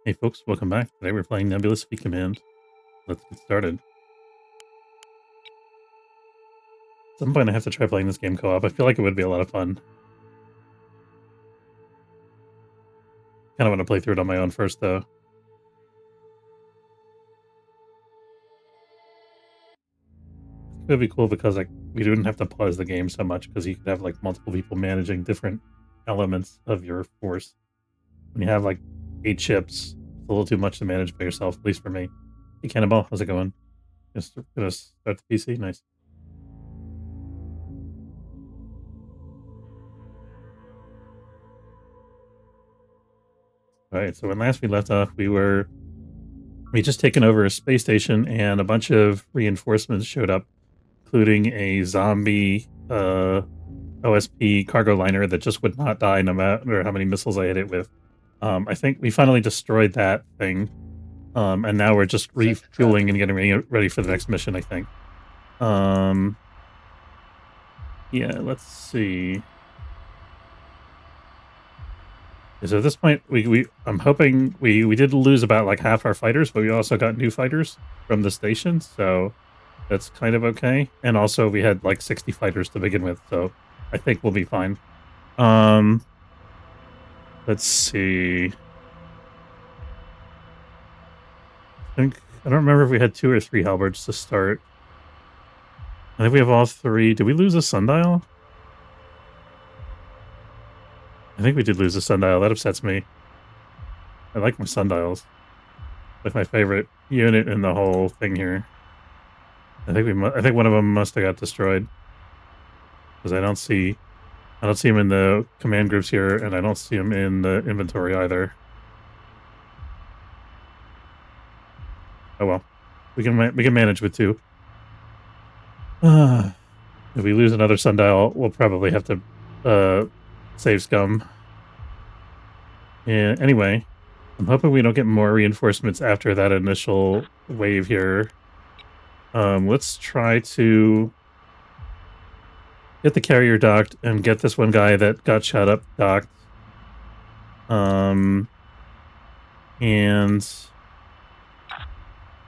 Hey folks, welcome back. Today we're playing Nebulous Speed Command. Let's get started. At some point I have to try playing this game co-op. I feel like it would be a lot of fun. Kind of want to play through it on my own first though. It would be cool because like we wouldn't have to pause the game so much because you could have like multiple people managing different elements of your force. When you have like 8 ships, it's a little too much to manage by yourself, at least for me. Hey Cannonball, how's it going? Just gonna start the PC? Nice. Alright, so when last we left off, we just taken over a space station and a bunch of reinforcements showed up, including a zombie OSP cargo liner that just would not die no matter how many missiles I hit it with. I think we finally destroyed that thing, and now we're just refueling and getting ready for the next mission, I think. Yeah, let's see. So at this point, I'm hoping we did lose about like half our fighters, but we also got new fighters from the station, so that's kind of okay. And also we had like 60 fighters to begin with, so I think we'll be fine. Let's see. I don't remember if we had 2 or 3 halberds to start. I think we have all 3. Did we lose a sundial? I think we did lose a sundial. That upsets me. I like my sundials. Like my favorite unit in the whole thing here. I think one of them must have got destroyed because I don't see him in the command groups here, and I don't see him in the inventory either. Oh well, we can manage with 2. If we lose another sundial, we'll probably have to save scum. Yeah. Anyway, I'm hoping we don't get more reinforcements after that initial wave here. Let's try to get the carrier docked and get this one guy that got shot up docked. And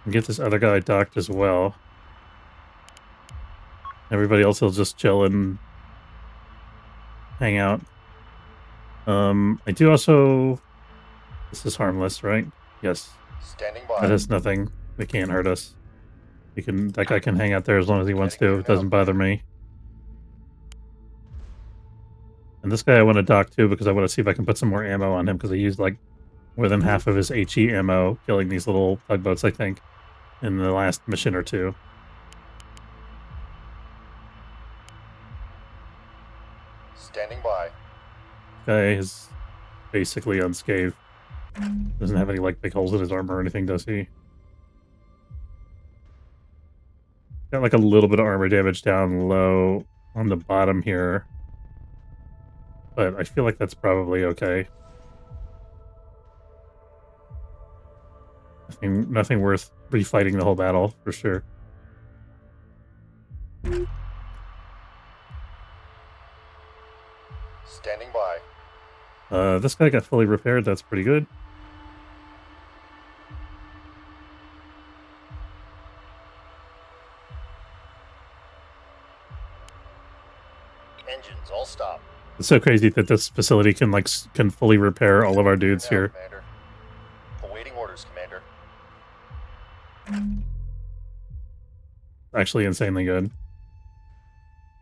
get this other guy docked as well. Everybody else will just chill and hang out. I do also... This is harmless, right? Yes. Standing by. That has nothing. It can't hurt us. That guy can hang out there as long as he wants to. It doesn't bother me. And this guy I want to dock too because I want to see if I can put some more ammo on him because I used like more than half of his HE ammo killing these little tugboats, I think, in the last mission or 2. Standing by. Guy is basically unscathed. Doesn't have any like big holes in his armor or anything, does he? Got like a little bit of armor damage down low on the bottom here. But I feel like that's probably okay. Nothing worth refighting the whole battle, for sure. Standing by. This guy got fully repaired. That's pretty good. Engines all stop. It's so crazy that this facility can fully repair all of our dudes here. Commander. Awaiting orders, Commander. Actually insanely good.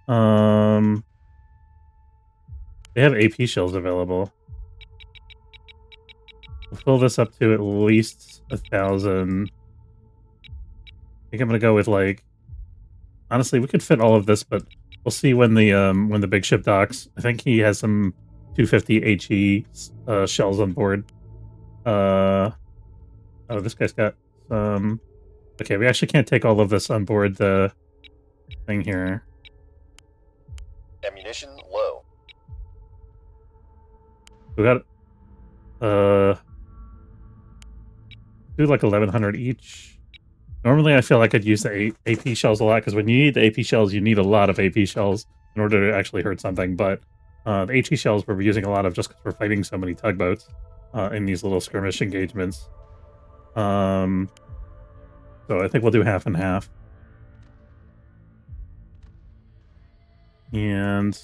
They have AP shells available. We'll fill this up to at least 1,000. I think I'm gonna go with like... Honestly, we could fit all of this, but we'll see when the big ship docks. I think he has some 250 HE shells on board. Oh, this guy's got some... Okay, we actually can't take all of this on board the thing here. Ammunition low. We got do like 1,100 each. Normally, I feel like I'd use the AP shells a lot because when you need the AP shells, you need a lot of AP shells in order to actually hurt something. But the HE shells we're using a lot of just because we're fighting so many tugboats. in these little skirmish engagements. So I think we'll do half and half. And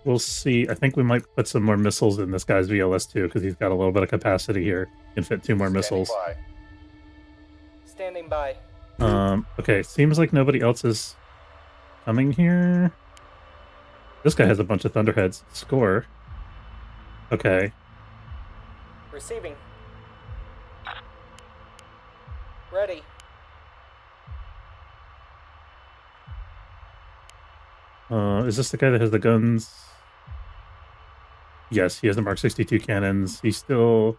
we'll see. I think we might put some more missiles in this guy's VLS too, because he's got a little bit of capacity here. Can fit 2 more missiles. Standing by. Okay, seems like nobody else is coming here. This guy has a bunch of Thunderheads. Score. Okay. Receiving. Ready. Is this the guy that has the guns? Yes, he has the Mark 62 cannons. He still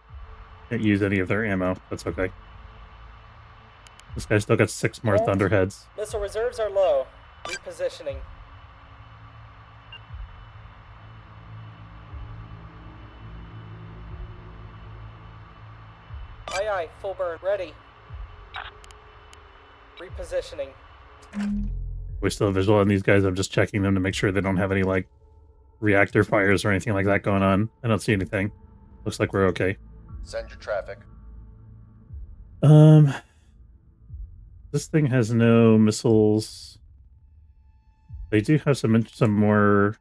can't use any of their ammo. That's okay. This guy still got 6 more Thunderheads. Missile reserves are low. Repositioning. Aye aye, full burn. Ready. Repositioning. We still have visual on these guys. I'm just checking them to make sure they don't have any, like, reactor fires or anything like that going on. I don't see anything. Looks like we're okay. Send your traffic. This thing has no missiles. They do have some more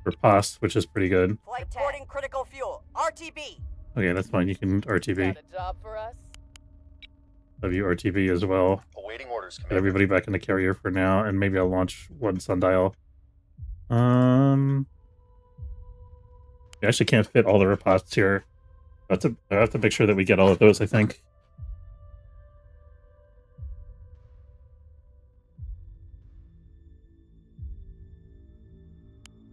riposte, which is pretty good. Flight reporting critical fuel. RTB. Okay, that's fine. You can RTB. Got a job for us? Have you RTB as well? Awaiting orders, Get Commander. everybody back in the carrier for now, and maybe I'll launch 1 sundial. We actually can't fit all the ripostes here. I have to make sure that we get all of those, I think.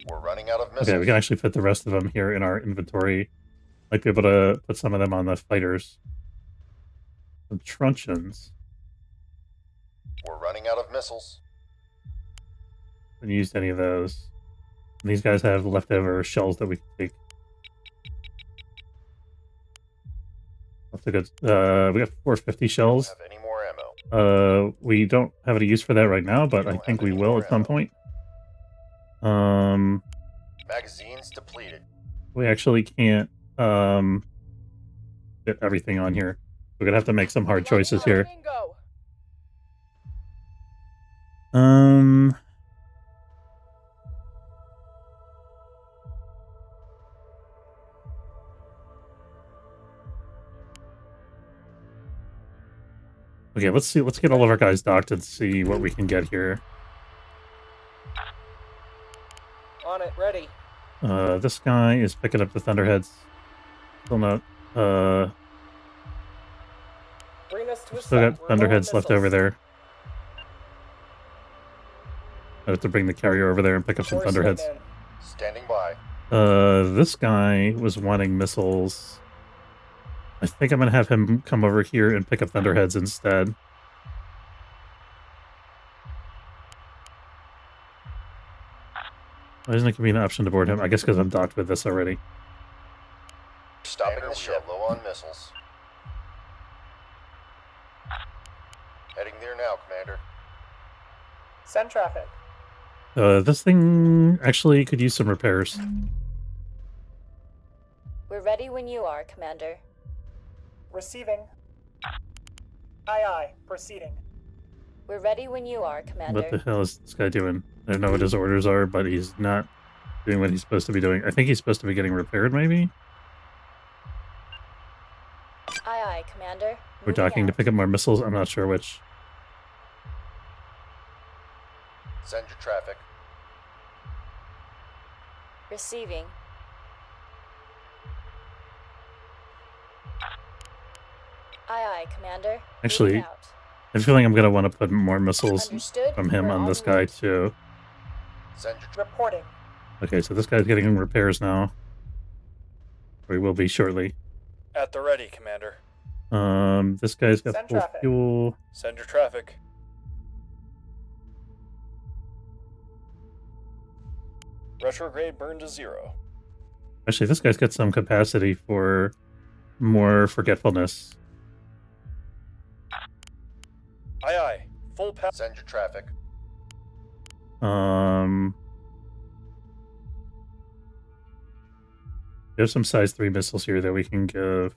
We're running out of missiles. Okay, we can actually fit the rest of them here in our inventory. Might be able to put some of them on the fighters. Some truncheons. We're running out of missiles. Haven't used any of those. And these guys have leftover shells that we can take. That's a good. We got 450 shells. Have any more ammo? We don't have any use for that right now, but I think we will at some point. Magazines depleted. We actually can't fit everything on here. We're gonna have to make some hard choices here. Bingo. Okay, let's see. Let's get all of our guys docked and see what we can get here. On it. Ready. This guy is picking up the Thunderheads. Still not. Bring us to a Still got stop. We're low on Thunderheads left over missiles. there. I have to bring the carrier over there and pick up some Horsemen Thunderheads. in. Standing by. This guy was wanting missiles. I think I'm gonna have him come over here and pick up Thunderheads instead. Why doesn't it give me an option to board him? I guess because I'm docked with this already. Stopping the ship. Low on missiles. Heading there now, Commander. Send traffic. This thing actually could use some repairs. We're ready when you are, Commander. Receiving. Aye aye. Proceeding. We're ready when you are, Commander. What the hell is this guy doing? I don't know what his orders are, but he's not doing what he's supposed to be doing. I think he's supposed to be getting repaired, maybe? Aye, aye, Commander. We're Moving docking to out. pick up more missiles. I'm not sure which. Send your traffic. Receiving. Aye, aye, Commander. Actually, Moving out. I'm feeling I'm going to want to put more missiles Understood. from him We're on en this guy, route. too. Send your Reporting. Okay, so this guy's getting repairs now. Or he will be shortly. At the ready, Commander. This guy's got Send full traffic. fuel. Send your traffic. Retrograde burn to 0. Actually, this guy's got some capacity for more forgetfulness. Aye aye. Full power. Send your traffic. We have some size 3 missiles here that we can give.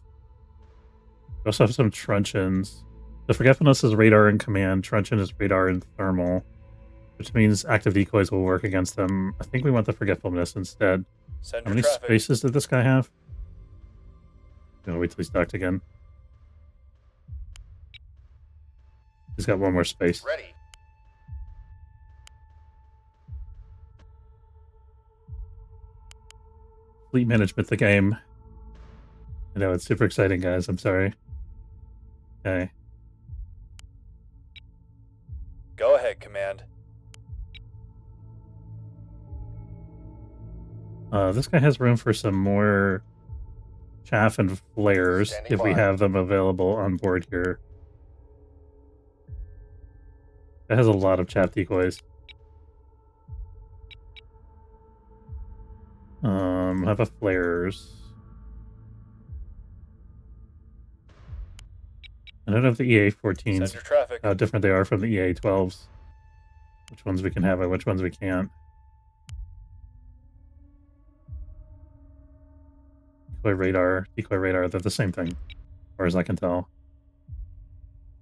We also have some truncheons. The Forgetfulness is radar and command. Truncheon is radar and thermal, which means active decoys will work against them. I think we want the Forgetfulness instead. Send How your many traffic. spaces did this guy have? I'm gonna wait till he's docked again. He's got one more space. Ready. Fleet management, the game. I know, it's super exciting, guys. I'm sorry. Okay. Go ahead, Command. This guy has room for some more chaff and flares Standing if we by. have them available on board here. That has a lot of chaff decoys. How about flares? I don't know if the Send EA-14s, your traffic. how different they are from the EA-12s. Which ones we can have and which ones we can't. Decoy radar, they're the same thing, as far as I can tell.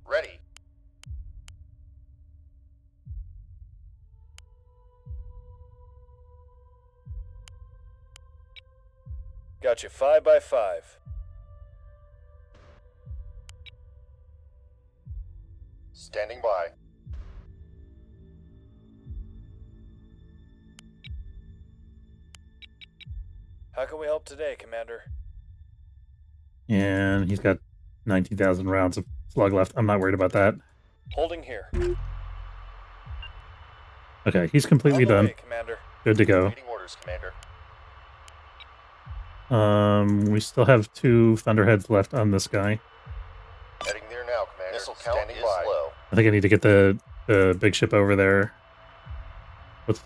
Ready. Got you 5 by 5. Standing by. How can we help today, Commander? And he's got 19,000 rounds of slug left. I'm not worried about that. Holding here. Okay, he's completely On the done. way, Commander. Good to go. Waiting orders, Commander. We still have 2 Thunderheads left on this guy. Heading there now, Commander. Missile count is low. I think I need to get the big ship over there. Let's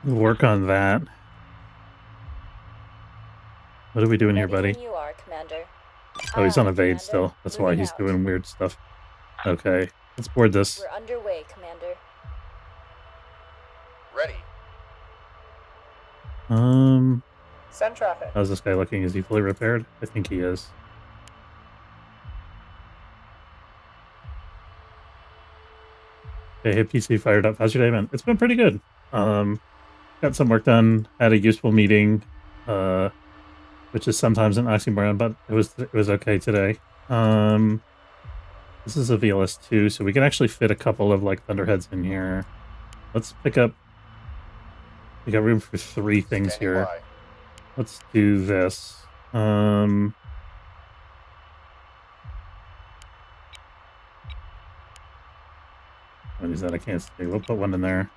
work on that. What are we doing here, Ready buddy? when you are, Commander. Oh, he's on Aye, evade Commander. still. That's why Moving he's out. doing weird stuff. Okay, let's board this. We're underway, Commander. Ready. Send traffic. How's this guy looking? Is he fully repaired? I think he is. Okay, hit PC fired up. How's your day, man? It's been pretty good. Got some work done. Had a useful meeting, which is sometimes an oxymoron, but it was okay today. This is a VLS2, so we can actually fit a couple of like Thunderheads in here. Let's pick up. We got room for 3 things Standing here. by. Let's do this. What is that? I can't see. We'll put one in there.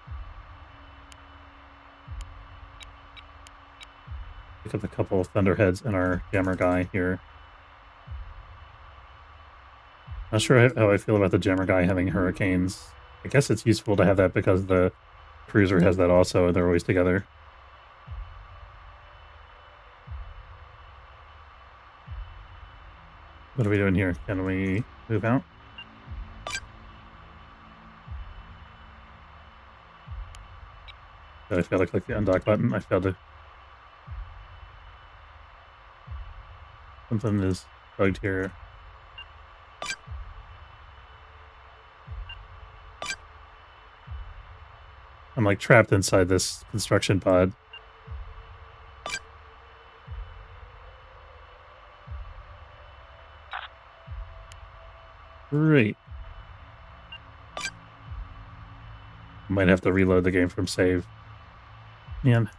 Pick up a couple of Thunderheads and our Jammer guy here. Not sure how I feel about the Jammer guy having Hurricanes. I guess it's useful to have that because the cruiser has that also, and they're always together. What are we doing here? Can we move out? Did I fail to click the undock button? I failed to. Something is bugged here. I'm like trapped inside this construction pod. Great. Might have to reload the game from save. Man.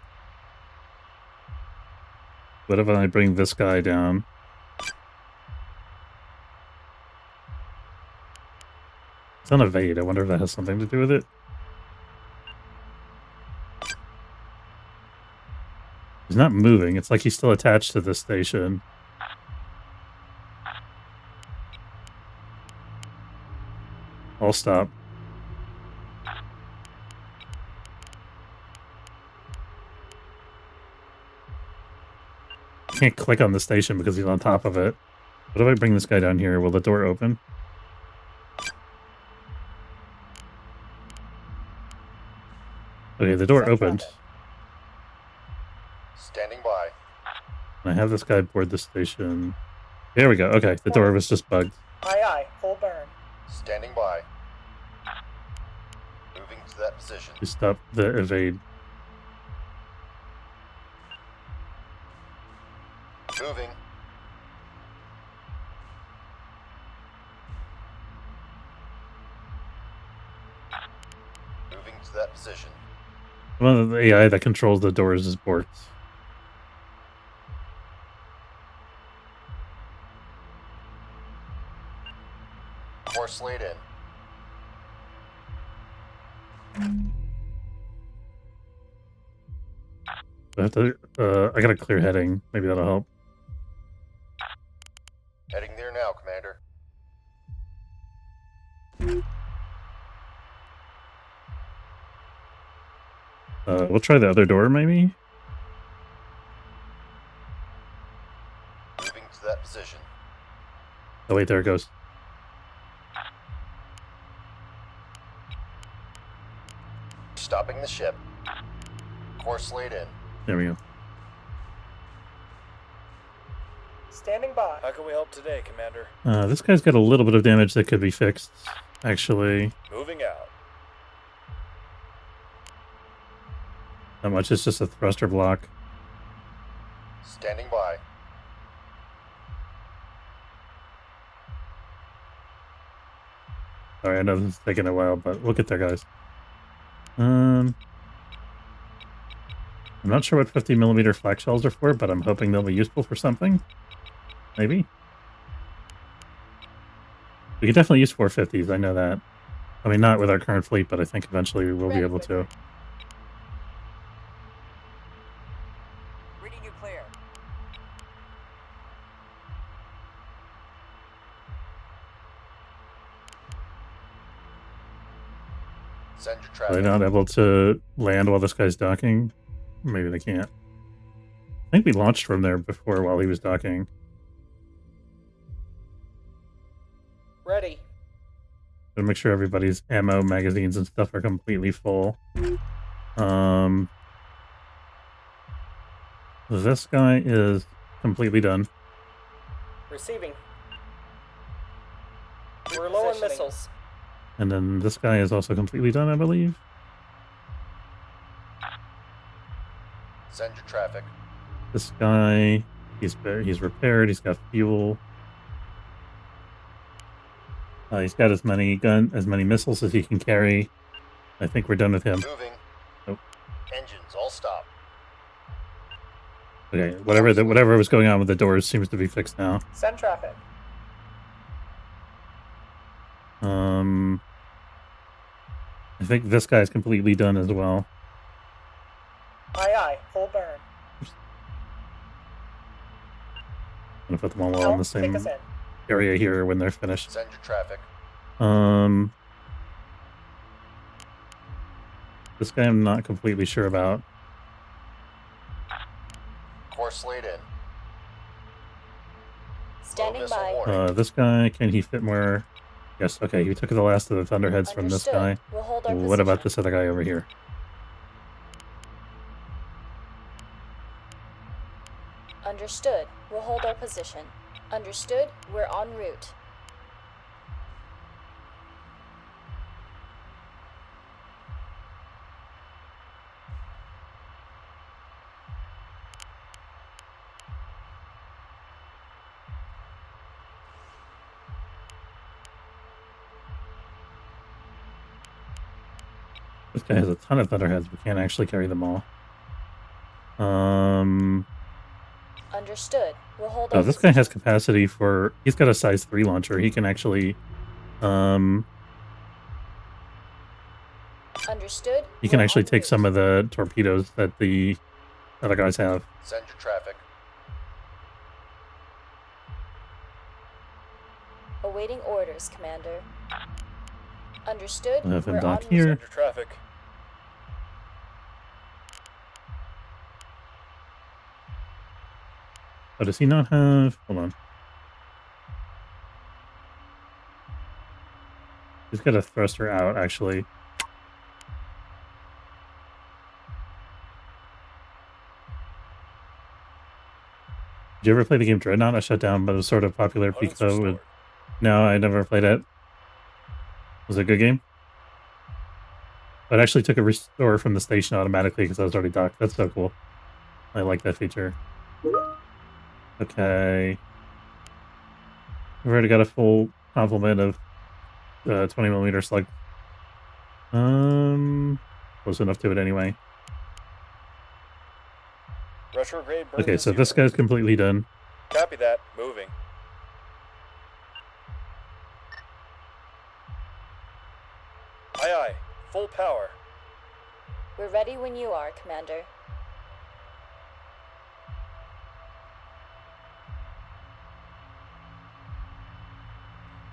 What if I bring this guy down? It's on evade. I wonder if that has something to do with it. He's not moving. It's like he's still attached to this station. I'll stop. Can't click on the station because he's on top of it. What if I bring this guy down here? Will the door open? Okay, the door Send opened. traffic. Standing by. I have this guy board the station. There we go. Okay, the door was just bugged. Aye, aye. Full burn. Standing by. Moving to that position. We stopped the evade. Moving. Moving to that position. One of the AI that controls the doors is Borks. Course laid in. I have to. I got a clear heading. Maybe that'll help. Heading there now, Commander. We'll try the other door, maybe. Moving to that position. Oh wait, there it goes. Stopping the ship. Course laid in. There we go. Standing by. How can we help today, Commander? This guy's got a little bit of damage that could be fixed. Actually, Moving out. not much. It's just a thruster block. Standing by. Sorry, I know this is taking a while, but we'll get there, guys. I'm not sure what 50mm flak shells are for, but I'm hoping they'll be useful for something. Maybe. We could definitely use 450s, I know that. I mean, not with our current fleet, but I think eventually we will be able to. Reading you clear. Send your Are traffic. they not able to land while this guy's docking? Maybe they can't. I think we launched from there before while he was docking. Ready. Gotta make sure everybody's ammo, magazines, and stuff are completely full. This guy is completely done. Receiving. We're low on missiles. And then this guy is also completely done, I believe. Send your traffic. This guy, he's repaired, he's got fuel. He's got as many missiles as he can carry. I think we're done with him. Moving. Nope. Engines all stop. Okay, whatever was going on with the doors seems to be fixed now. Send traffic. I think this guy's completely done as well. Aye, aye. Full burn. I'm gonna put them all on Help, the take same us in. area here when they're finished. Send your traffic. This guy I'm not completely sure about. Course laid in. Standing missile by. warning. This guy, can he fit more? Yes, okay, he took the last of the Thunderheads from this Understood. guy. We'll hold our What about position. this other guy over here? Understood. We'll hold our position. Understood. We're en route. This guy has a ton of Thunderheads. We can't actually carry them all. Understood. We'll hold Oh, our this guy position. has capacity for... He's got a size 3 launcher. He can actually... Understood. He can We're actually en take route. some of the torpedoes that the other guys have. Send your traffic. Awaiting orders, Commander. Understood. We'll have him We're dock en here. route. Send your traffic. Oh, does he not have... Hold on. He's got a thruster out, actually. Did you ever play the game Dreadnought? I shut down, but it was sort of popular Components because restored. no, I never played it. Was it a good game? It actually took a restore from the station automatically because I was already docked. That's so cool. I like that feature. Okay. We've already got a full complement of 20mm slug. Close enough to it anyway. Retrograde burn Okay, to so this 0. guy's completely done. Copy that. Moving. Aye, aye. Full power. We're ready when you are, Commander.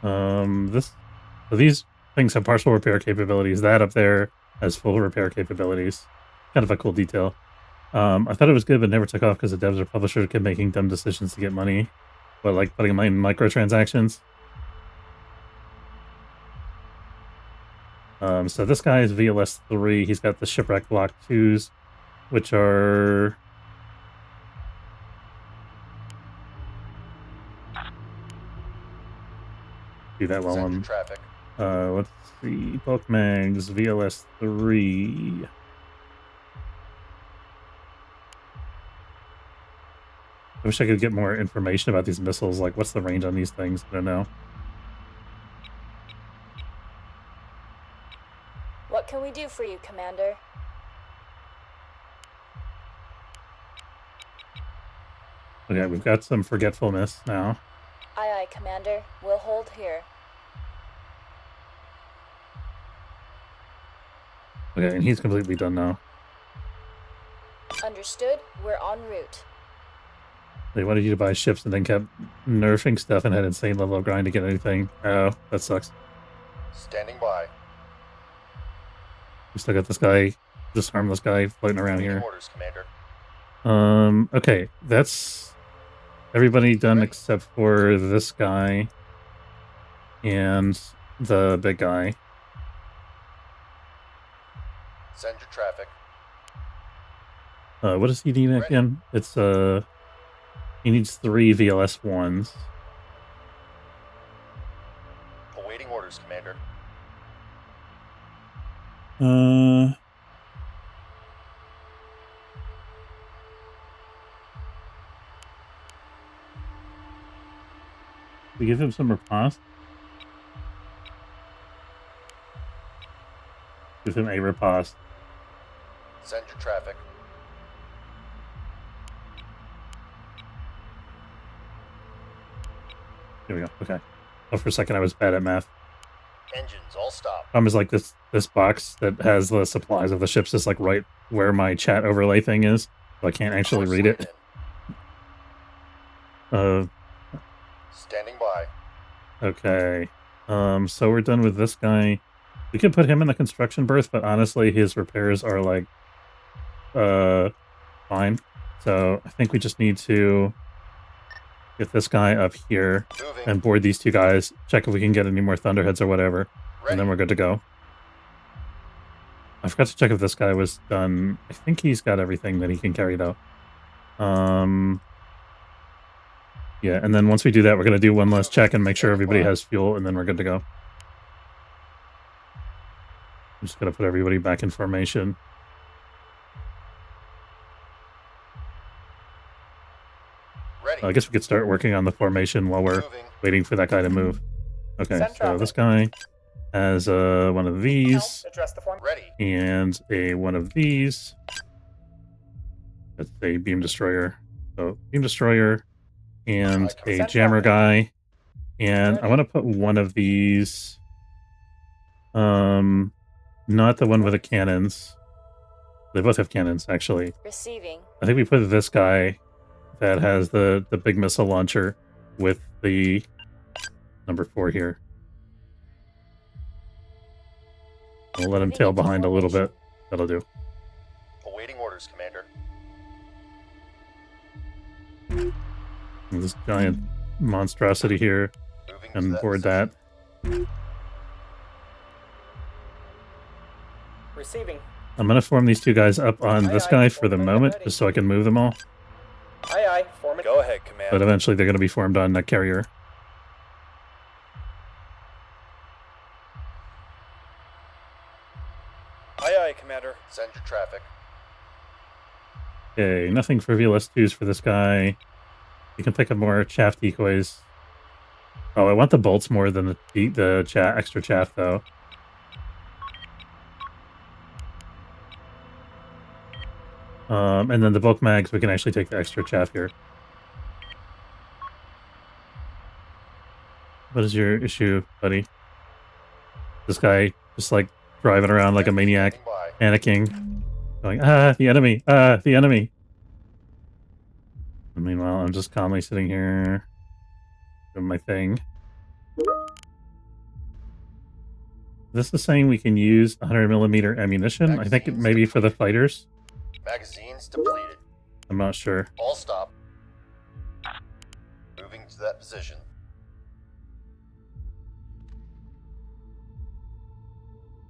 So these things have partial repair capabilities. That up there has full repair capabilities. Kind of a cool detail. I thought it was good, but never took off because the devs or publishers kept making dumb decisions to get money, but like putting them in microtransactions. So this guy is VLS 3. He's got the shipwreck block 2s, which are do that while Send your I'm traffic. let's see, bulk mags VLS 3. I wish I could get more information about these missiles. Like, what's the range on these things? I don't know. What can we do for you, Commander? Okay, we've got some forgetfulness now. Aye, aye, Commander. We'll hold here. Okay, and he's completely done now. Understood. We're en route. They wanted you to buy ships and then kept nerfing stuff and had insane level of grind to get anything. Oh, that sucks. Standing by. We still got this guy, this harmless guy floating around Waiting here. orders, Commander. Okay, that's everybody done Ready. except for this guy and the big guy. Send your traffic. What does he need Ready. again? It's he needs 3 VLS 1s. Awaiting orders, Commander. We give him some riposte. Give him a riposte. Send your traffic. Here we go. Okay. Oh, for a second I was bad at math. Engines all stop. Problem is like this box that has the supplies of the ships is like right where my chat overlay thing is, so I can't actually read it. Standing by. Okay. So we're done with this guy. We could put him in the construction berth, but honestly his repairs are like fine. So I think we just need to get this guy up here Moving. and board these 2 guys, check if we can get any more thunderheads or whatever, Ready. and then we're good to go. I forgot to check if this guy was done. I think he's got everything that he can carry though. Yeah, and then once we do that, we're going to do one last check and make sure everybody has fuel, and then we're good to go. I'm just going to put everybody back in formation. Ready. I guess we could start working on the formation while we're Moving. waiting for that guy to move. Okay, Send so traffic. this guy has one of these Address the form. Ready. and one of these. That's a beam destroyer. So beam destroyer and a Send jammer traffic. guy. And I Ready. want to put one of these. Not the one with the cannons. They both have cannons, actually. Receiving. I think we put this guy that has the big missile launcher with the number 4 here. We'll let him Moving tail into behind a little bit. formation. That'll do. Awaiting orders, Commander. And this giant monstrosity here Moving to and that board position. that. Receiving. I'm going to form these 2 guys up on Aye, this aye. guy for the Hold moment, ready. just so I can move them all. Aye, aye. Form it. Go ahead, Command. but eventually they're going to be formed on a carrier. Aye, aye, Commander. Send your traffic. Okay, nothing for VLS2s for this guy. You can pick up more chaff decoys. Oh, I want the bolts more than the extra chaff, though. And then the bulk mags, we can actually take the extra chaff here. What is your issue, buddy? This guy just like driving around like a maniac, Standing by. panicking, going, ah, the enemy, ah, the enemy. And meanwhile, I'm just calmly sitting here doing my thing. This is saying we can use 100mm ammunition. I think it may be for the fighters. Magazines depleted. I'm not sure. All stop. Moving to that position.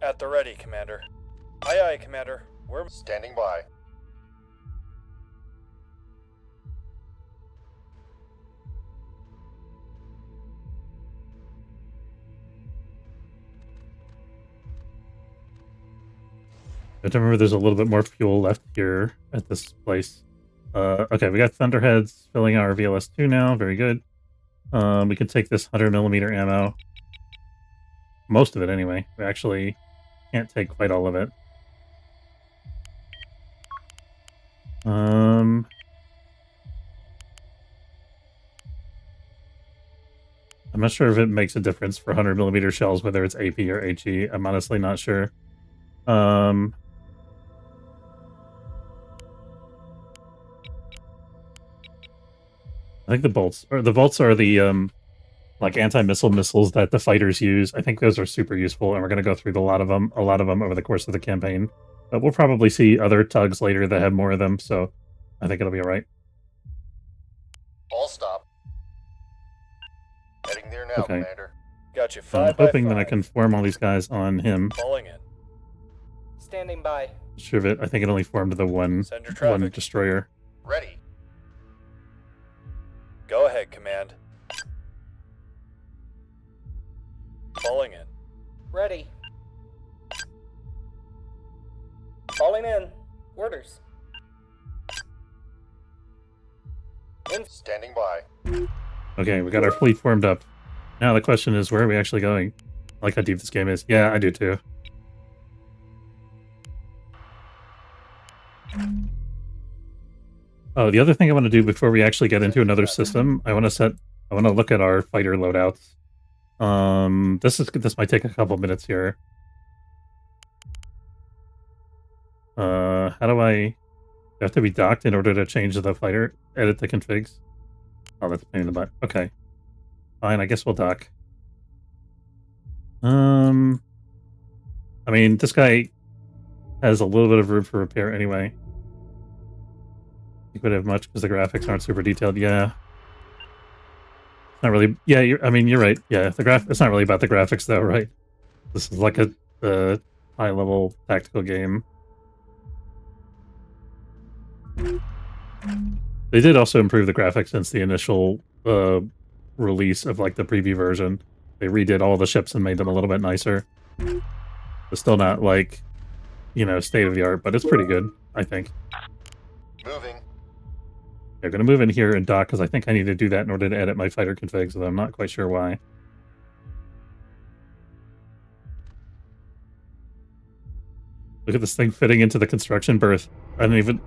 At the ready, Commander. Aye, aye, Commander. We're... Standing by. I remember there's a little bit more fuel left here at this place. Okay, we got Thunderheads filling our VLS2 now. Very good. We can take this 100mm ammo. Most of it, anyway. We actually can't take quite all of it. I'm not sure if it makes a difference for 100mm shells, whether it's AP or HE. I'm honestly not sure. I think the bolts are the like anti-missile missiles that the fighters use. I think those are super useful, and we're going to go through a lot of them over the course of the campaign. But we'll probably see other tugs later that have more of them, so I think it'll be all right. All stop. Heading there now, Okay. Commander. Got you. I'm 5 by hoping that I 5. can form all these guys on him. Falling in. Standing by. Sure of it. I think it only formed the one Send your traffic. destroyer. Ready. Go ahead, Command. Falling in. Ready. Falling in. Orders. Standing by. Okay, we got our fleet formed up. Now the question is, where are we actually going? I like how deep this game is. Yeah, I do too. Oh, the other thing I want to do before we actually get into another system, I want to look at our fighter loadouts. This might take a couple minutes here. How do I have to be docked in order to change the fighter? Edit the configs? Oh, that's a pain in the butt. Okay. Fine, I guess we'll dock. I mean, this guy has a little bit of room for repair anyway. You could have much because the graphics aren't super detailed. Yeah. Not really. Yeah, you're right. Yeah, it's not really about the graphics though, right? This is like a high-level tactical game. They did also improve the graphics since the initial release of like the preview version. They redid all the ships and made them a little bit nicer. It's still not like, state of the art, but it's pretty good, I think. Moving. They're going to move in here and dock because I think I need to do that in order to edit my fighter configs, and I'm not quite sure why. Look at this thing fitting into the construction berth. I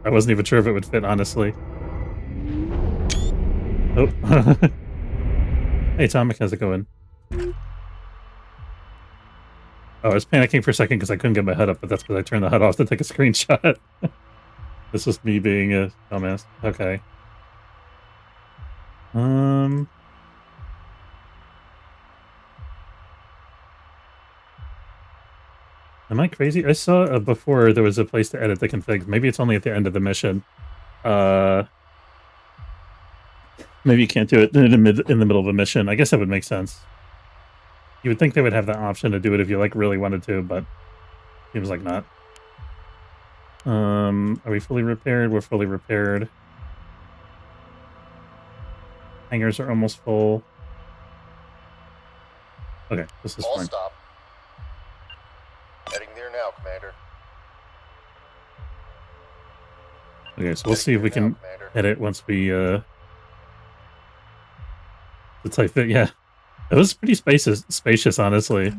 wasn't even sure if it would fit, honestly. Oh. Hey, Atomic, how's it going? Oh, I was panicking for a second because I couldn't get my HUD up, but that's because I turned the HUD off to take a screenshot. This is me being a dumbass. Okay. Am I crazy? I saw before there was a place to edit the config. Maybe it's only at the end of the mission. Maybe you can't do it in the middle of a mission. I guess that would make sense. You would think they would have the option to do it if you like really wanted to, but seems like not. Are we fully repaired? We're fully repaired. Hangars are almost full. Okay, this is All fine. stop. Heading there now, Commander. Okay, so we'll see if we Heading there can now, Commander. edit once we the type fit. Yeah, it was pretty spacious, honestly.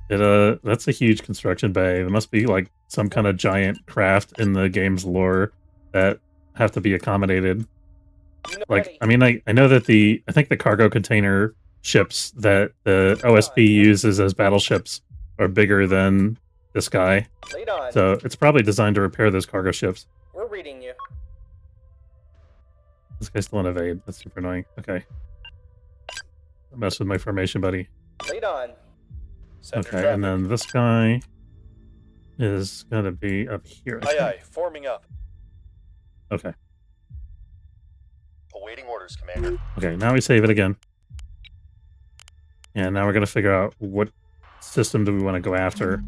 That's a huge construction bay. There must be like some kind of giant craft in the game's lore that have to be accommodated. Unit Like, ready. I mean, I know that I think the cargo container ships that the OSP uses as battleships are bigger than this guy. Lead on. So it's probably designed to repair those cargo ships. We're reading you. This guy's still in evade. That's super annoying. Okay. Don't mess with my formation, buddy. Lead on. Center Okay, traffic. and then this guy is gonna be up here. I Aye, think. aye. Forming up. Okay. Awaiting orders, Commander. Okay, now we save it again. And now we're gonna figure out what system do we want to go after.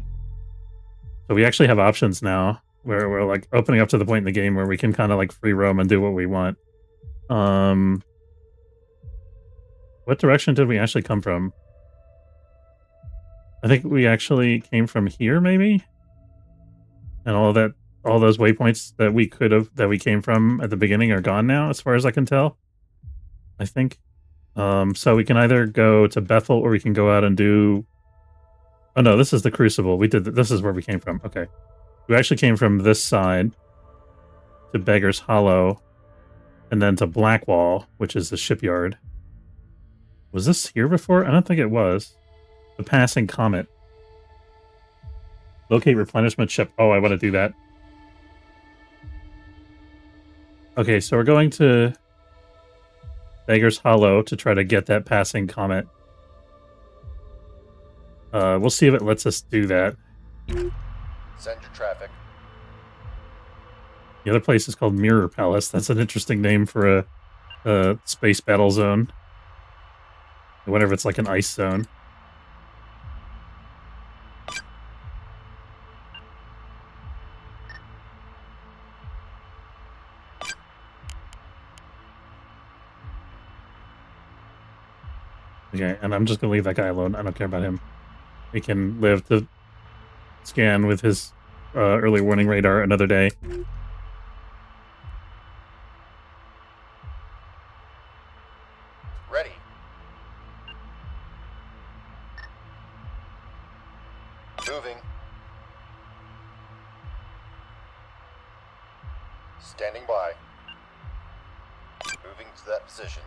So we actually have options now where we're like opening up to the point in the game where we can kind of like free roam and do what we want. What direction did we actually come from? I think we actually came from here, maybe? And all those waypoints that we came from at the beginning are gone now, as far as I can tell. I think. So we can either go to Bethel or we can go out and do... Oh no, this is the Crucible. This is where we came from. Okay. We actually came from this side to Beggar's Hollow and then to Blackwall, which is the shipyard. Was this here before? I don't think it was. The passing comet. Locate replenishment ship. Oh, I want to do that. Okay, so we're going to Beggar's Hollow to try to get that passing comet. We'll see if it lets us do that. Send your traffic. The other place is called Mirror Palace. That's an interesting name for a space battle zone. I wonder if it's like an ice zone. Okay, and I'm just gonna leave that guy alone. I don't care about him. He can live to scan with his early warning radar another day. Ready. Moving. Standing by. Moving to that position.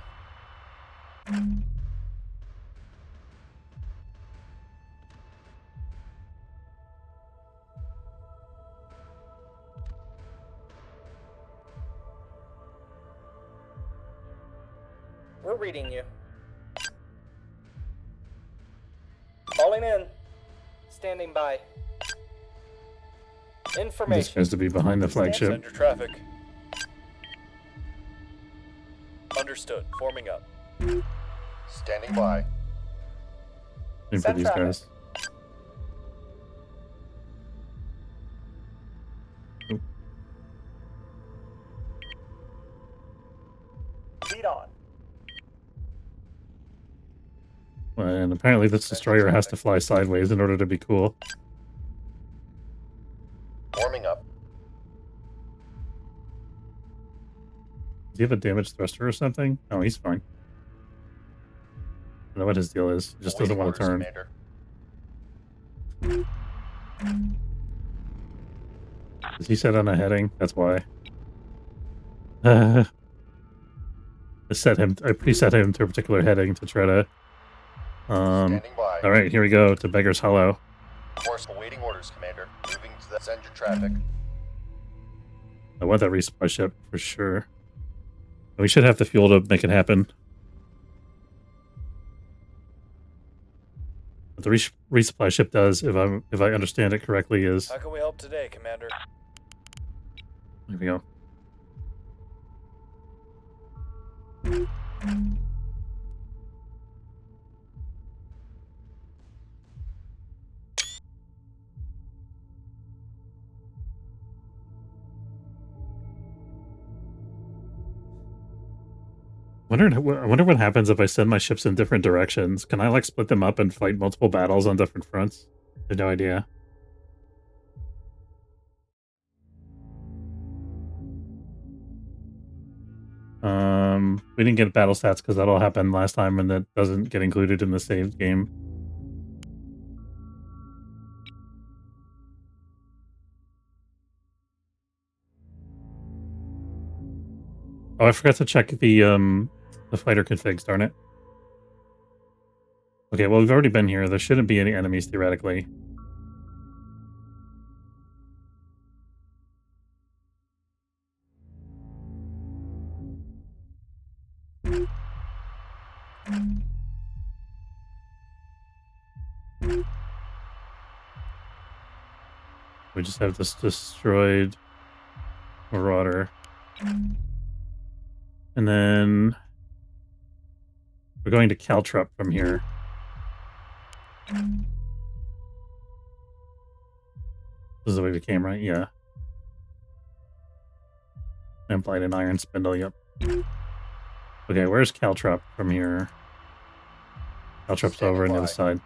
We're reading you. Falling in. Standing by. This Information. has to be behind the flagship. Center traffic. Understood. Forming up. Standing by. Same for Send these traffic. guys. Oop. Lead on. And apparently this destroyer has to fly sideways in order to be cool. Warming up. Does he have a damaged thruster or something? Oh, he's fine. I don't know what his deal is. He just doesn't Awaiting want to turn. orders, Commander. Is he set on a heading? That's why. I preset him to a particular heading to try to... Standing by. Alright, here we go to Beggar's Hollow. Course awaiting orders, Commander. Moving to the send your traffic. I want that resupply ship for sure. We should have the fuel to make it happen. What the resupply ship does, if I understand it correctly, is... How can we help today, Commander? Here we go. I wonder what happens if I send my ships in different directions. Can I like split them up and fight multiple battles on different fronts? I have no idea. We didn't get battle stats because that all happened last time, and that doesn't get included in the saved game. Oh, I forgot to check the fighter configs, darn it. Okay, well, we've already been here. There shouldn't be any enemies, theoretically. We just have this destroyed Marauder. And then we're going to Caltrup from here. This is the way we came, right? Yeah. Lamplight and Iron Spindle, yep. Okay, where's Caltrup from here? Caltrup's over on the other side.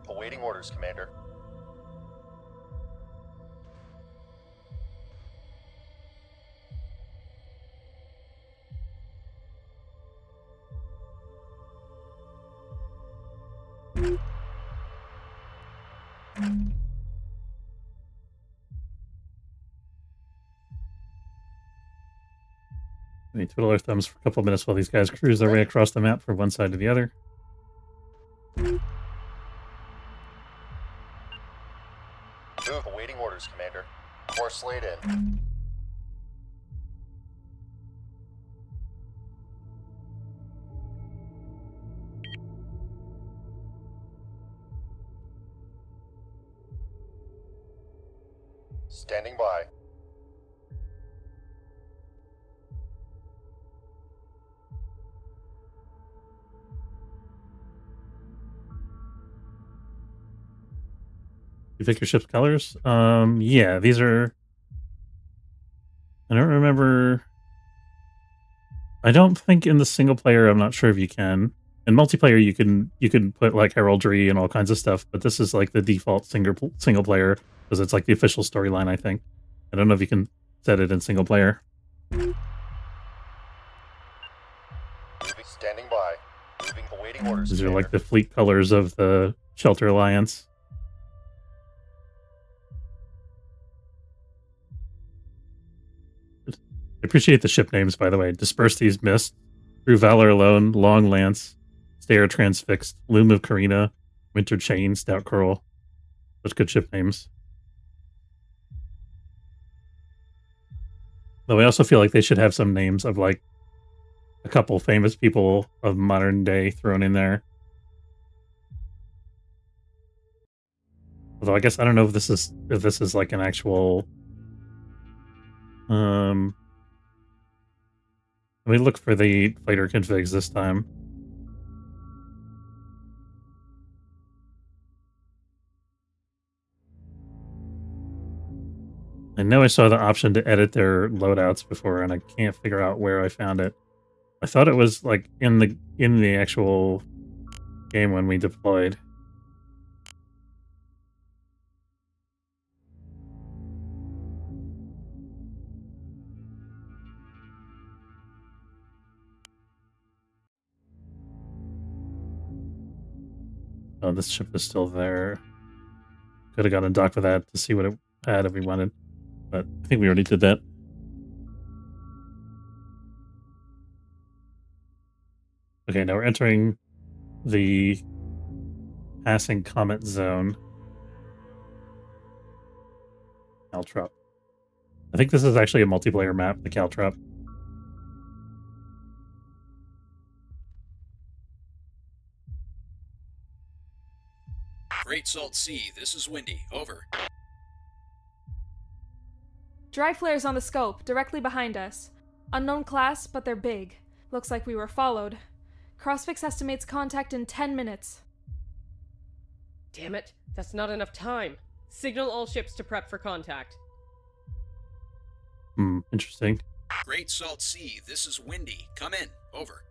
Awaiting orders, Commander. We twiddle our thumbs for a couple minutes while these guys cruise their way across the map from one side to the other. Move. Awaiting orders, Commander. Course laid in. Standing by. You pick your ship's colors? Yeah, these are... I don't remember... I don't think in the single player, I'm not sure if you can. In multiplayer, you can put like heraldry and all kinds of stuff, but this is like the default single player because it's like the official storyline, I think. I don't know if you can set it in single player. Moving. Standing by. Moving. Awaiting orders, These are Commander. like the fleet colors of the Shelter Alliance. I appreciate the ship names, by the way. Disperse these mists. Through Valor Alone, Long Lance, Stare Transfixed, Loom of Carina, Winter Chain, Stout Coral. Such good ship names. Though I also feel like they should have some names of like a couple famous people of modern day thrown in there. Although I guess I don't know if this is like an actual let me look for the fighter configs this time. I know I saw the option to edit their loadouts before, and I can't figure out where I found it. I thought it was like in the actual game when we deployed. Oh, this ship is still there. Could have gotten docked with that to see what it had if we wanted. But I think we already did that. Okay, now we're entering the passing comet zone. Caltrop. I think this is actually a multiplayer map, the Caltrop. Great Salt Sea, this is Windy. Over. Dry flares on the scope, directly behind us. Unknown class, but they're big. Looks like we were followed. Crossfix estimates contact in 10 minutes. Damn it, that's not enough time. Signal all ships to prep for contact. Interesting. Great Salt Sea, this is Windy. Come in. Over.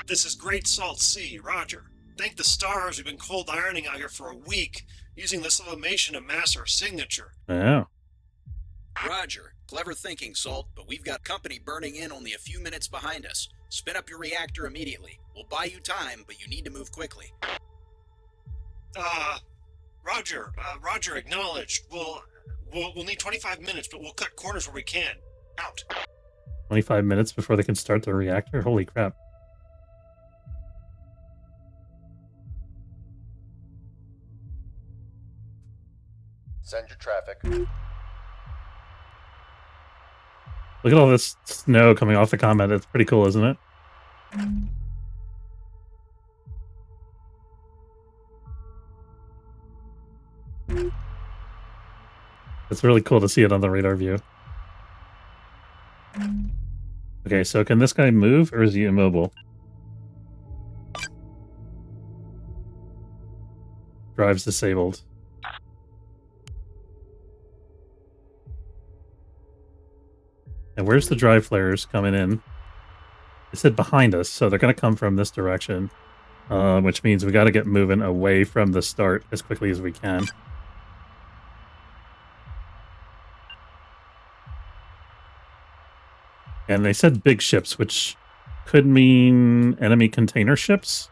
This is Great Salt Sea, Roger. Thank the stars we've been cold ironing out here for a week, using this sublimation to mask our signature. Oh. Roger. Clever thinking, Salt, but we've got company burning in only a few minutes behind us. Spin up your reactor immediately. We'll buy you time, but you need to move quickly. Roger, acknowledged. We'll need 25 minutes, but we'll cut corners where we can. Out. 25 minutes before they can start the reactor? Holy crap. Send your traffic. Look at all this snow coming off the comet. It's pretty cool, isn't it? It's really cool to see it on the radar view. Okay, so can this guy move, or is he immobile? Drive's disabled. And where's the drive flares coming in? They said behind us, so they're going to come from this direction. Which means we got to get moving away from the start as quickly as we can. And they said big ships, which could mean enemy container ships.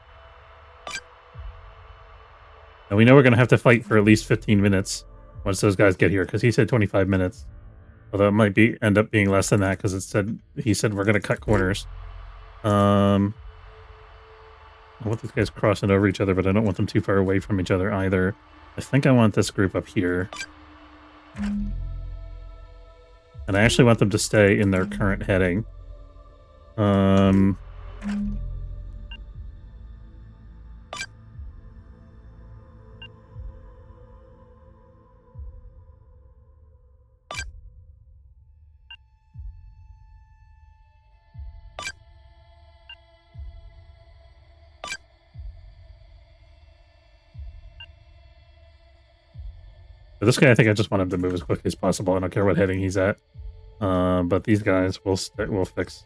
And we know we're going to have to fight for at least 15 minutes once those guys get here, because he said 25 minutes. Although it might end up being less than that, because he said we're going to cut corners. I want these guys crossing over each other, but I don't want them too far away from each other either. I think I want this group up here. And I actually want them to stay in their current heading. For this guy, I think I just want him to move as quickly as possible. I don't care what heading he's at. But these guys we'll fix.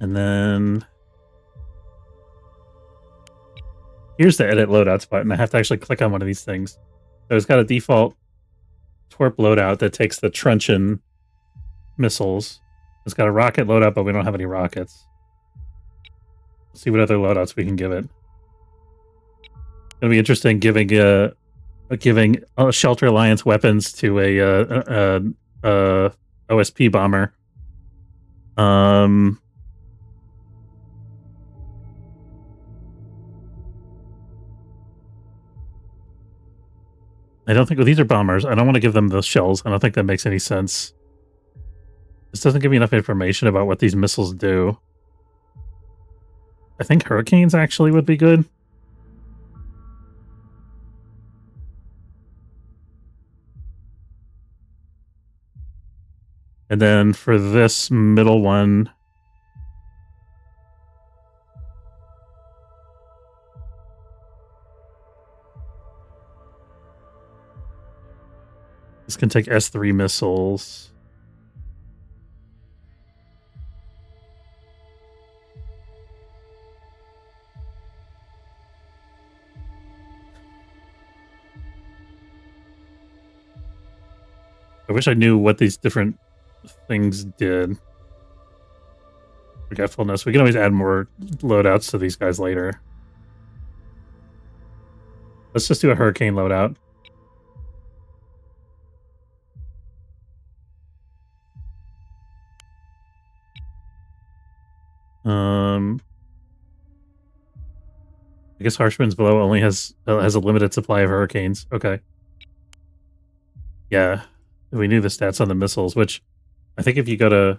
And then here's the edit loadouts button. I have to actually click on one of these things. So it's got a default Twerp loadout that takes the truncheon missiles. It's got a rocket loadout, but we don't have any rockets. Let's see what other loadouts we can give it. It's gonna be interesting giving Shelter Alliance weapons to a OSP bomber. I don't think these are bombers. I don't want to give them those shells. I don't think that makes any sense. This doesn't give me enough information about what these missiles do. I think hurricanes actually would be good. And then for this middle one, this can take S3 missiles. I wish I knew what these different things did. Forgetfulness. We can always add more loadouts to these guys later. Let's just do a hurricane loadout. I guess Harsh Winds Below only has a limited supply of hurricanes. Okay. Yeah, we knew the stats on the missiles, which I think if you go to...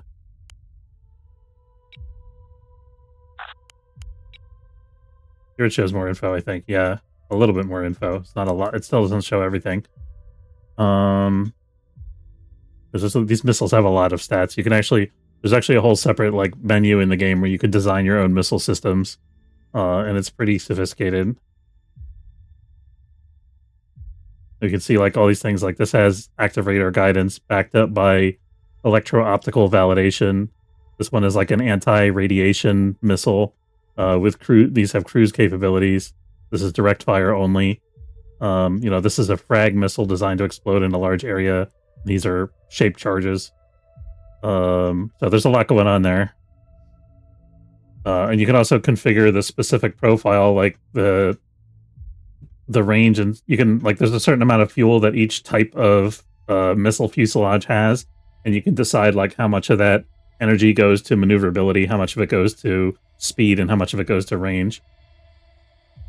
Here it shows more info, I think. Yeah, a little bit more info. It's not a lot. It still doesn't show everything. These missiles have a lot of stats. You can actually... There's actually a whole separate like menu in the game where you could design your own missile systems. And it's pretty sophisticated. You can see like all these things, like this has active radar guidance backed up by electro-optical validation. This one is like an anti-radiation missile with these have cruise capabilities. This is direct fire only. This is a frag missile designed to explode in a large area. These are shaped charges. So there's a lot going on there. And you can also configure the specific profile, like the range, and you can, like, there's a certain amount of fuel that each type of missile fuselage has, and you can decide, like, how much of that energy goes to maneuverability, how much of it goes to speed, and how much of it goes to range.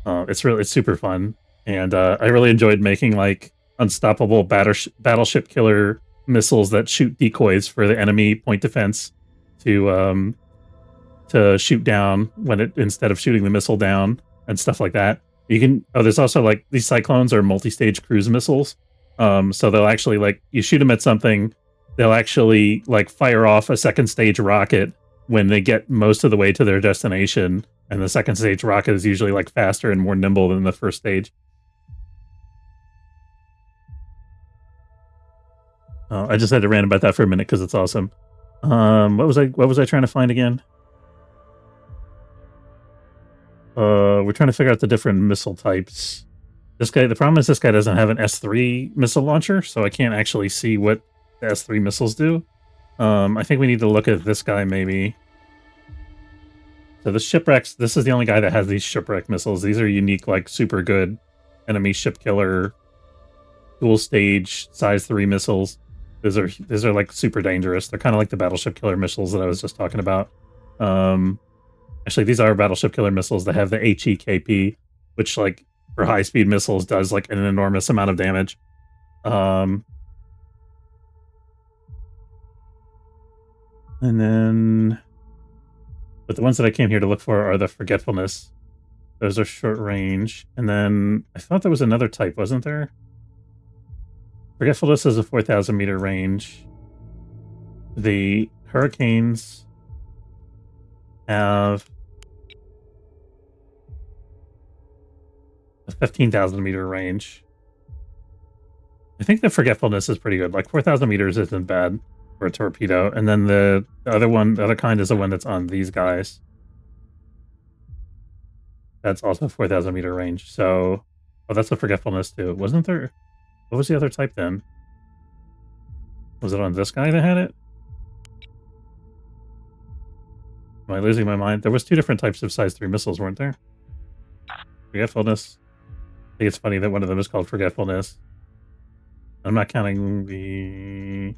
It's super fun, and I really enjoyed making, like, unstoppable battleship killer missiles that shoot decoys for the enemy point defense to shoot down instead of shooting the missile down and stuff like that. You can there's also like these cyclones are multi-stage cruise missiles. So they'll actually, like, you shoot them at something, they'll actually like fire off a second stage rocket when they get most of the way to their destination, and the second stage rocket is usually like faster and more nimble than the first stage. I just had to rant about that for a minute because it's awesome. What was I trying to find again? We're trying to figure out the different missile types. The problem is this guy doesn't have an S3 missile launcher, so I can't actually see what the S3 missiles do. I think we need to look at this guy, maybe. So the shipwrecks, this is the only guy that has these shipwreck missiles. These are unique, like, super good enemy ship killer, dual stage, size 3 missiles. These are like super dangerous. They're kind of like the battleship killer missiles that I was just talking about. Actually, these are battleship killer missiles that have the HEKP, which, like, for high-speed missiles does, like, an enormous amount of damage. And then... But the ones that I came here to look for are the Forgetfulness. Those are short range. And then I thought there was another type, wasn't there? Forgetfulness is a 4,000 meter range. The Hurricanes have a 15,000 meter range. I think the Forgetfulness is pretty good. Like 4,000 meters isn't bad for a torpedo. And then the other kind is the one that's on these guys. That's also 4,000 meter range. So, oh, that's a Forgetfulness too. Wasn't there? What was the other type then? Was it on this guy that had it? Am I losing my mind? There was 2 different types of size 3 missiles, weren't there? Forgetfulness. I think it's funny that one of them is called Forgetfulness. I'm not counting the...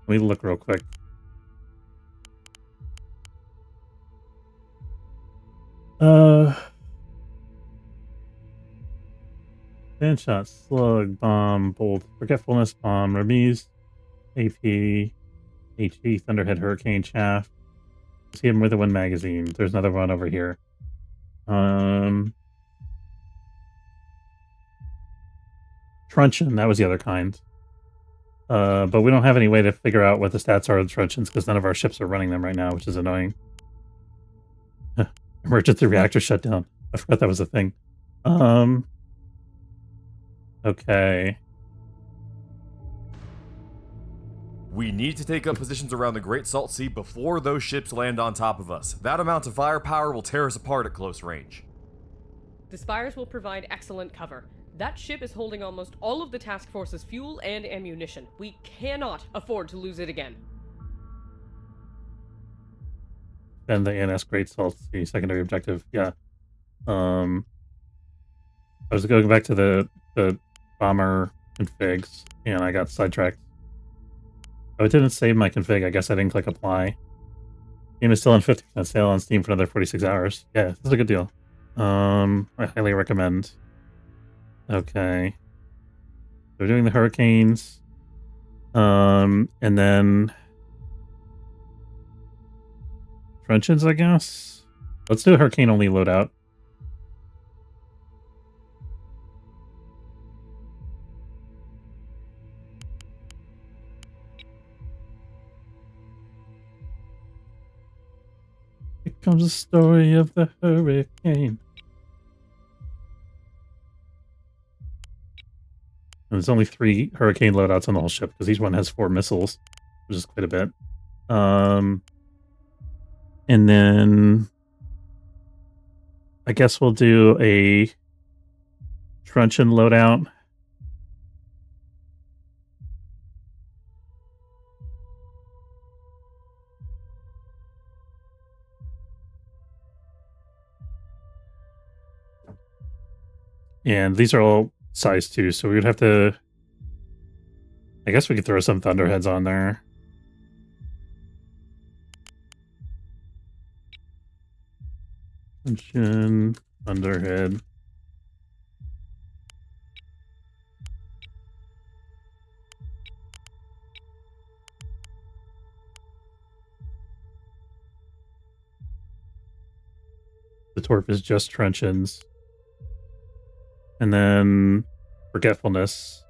Let me look real quick. Shot, slug, bomb, bolt, forgetfulness, bomb, remise, AP, HE, thunderhead, hurricane, chaff. See him with the one magazine. There's another one over here. Truncheon, that was the other kind. But we don't have any way to figure out what the stats are of the truncheons because none of our ships are running them right now, which is annoying. Emergency reactor shutdown. I forgot that was a thing. Okay. We need to take up positions around the Great Salt Sea before those ships land on top of us. That amount of firepower will tear us apart at close range. The Spires will provide excellent cover. That ship is holding almost all of the task force's fuel and ammunition. We cannot afford to lose it again. And the ANS Great Salt Sea secondary objective. Yeah. I was going back to the bomber configs, and I got sidetracked. Oh, it didn't save my config. I guess I didn't click apply. Game is still on 50% sale on Steam for another 46 hours. Yeah, this is a good deal. I highly recommend. Okay. We're doing the hurricanes. And then truncheons, I guess. Let's do a hurricane only loadout. Here comes the story of the hurricane. And there's only 3 hurricane loadouts on the whole ship because each one has 4 missiles, which is quite a bit. And then I guess we'll do a truncheon loadout. And these are all size 2, so we would have to... I guess we could throw some Thunderheads on there. Truncheon, Thunderhead. The Torp is just truncheons. And then Forgetfulness.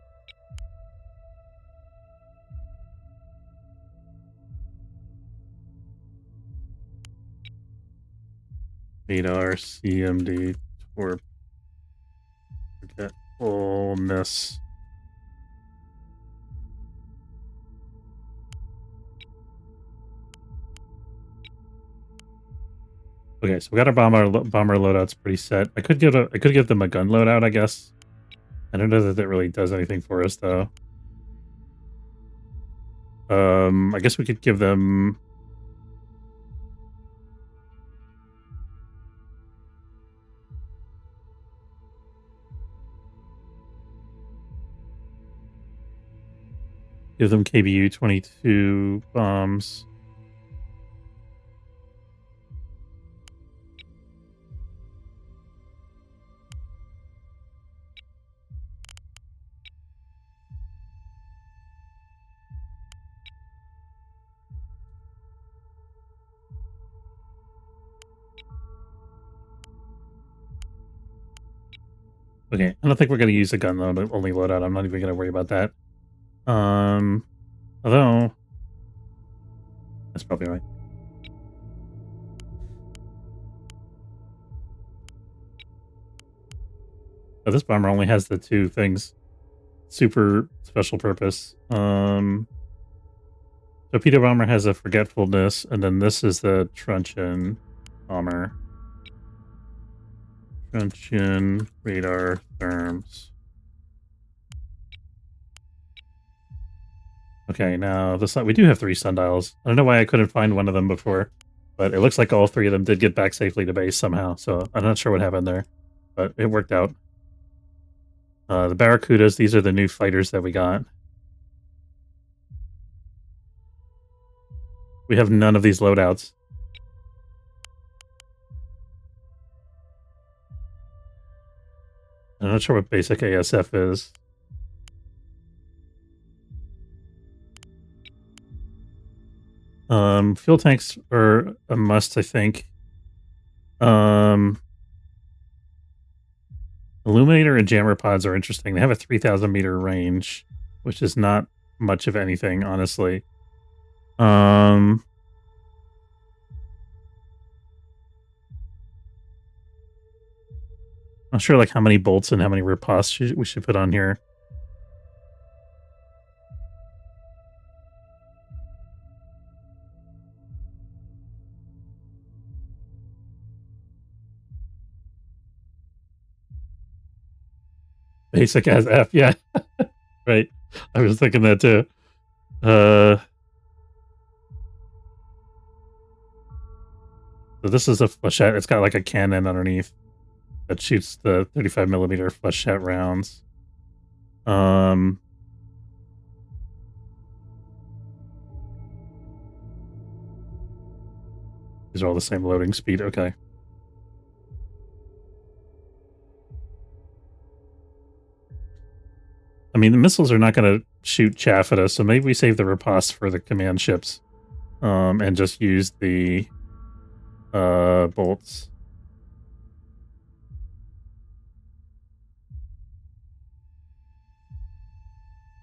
Radar, CMD, Torp, Forgetfulness. Okay, so we got our bomber loadouts pretty set. I could give them a gun loadout, I guess. I don't know that that really does anything for us though. I guess we could give them... Give them KBU 22 bombs. Okay, I don't think we're going to use a gun only loadout. I'm not even going to worry about that. Although... That's probably right. Oh, this bomber only has the 2 things. Super special purpose. Torpedo bomber has a Forgetfulness, and then this is the truncheon bomber. Truncheon, radar, therms. Okay, now this we do have 3 sundials. I don't know why I couldn't find one of them before, but it looks like all 3 of them did get back safely to base somehow, so I'm not sure what happened there, but it worked out. The Barracudas, these are the new fighters that we got. We have none of these loadouts. I'm not sure what basic ASF is. Fuel tanks are a must, I think. Illuminator and jammer pods are interesting. They have a 3,000 meter range, which is not much of anything, honestly. Not sure like how many bolts and how many riposts we should put on here. basic as F. Yeah, right. I was thinking that too. So this is a flechette. It's got like a cannon underneath that shoots the 35 millimeter flechette rounds. These are all the same loading speed. Okay. I mean, the missiles are not going to shoot chaff at us, so maybe we save the riposte for the command ships, and just use the bolts.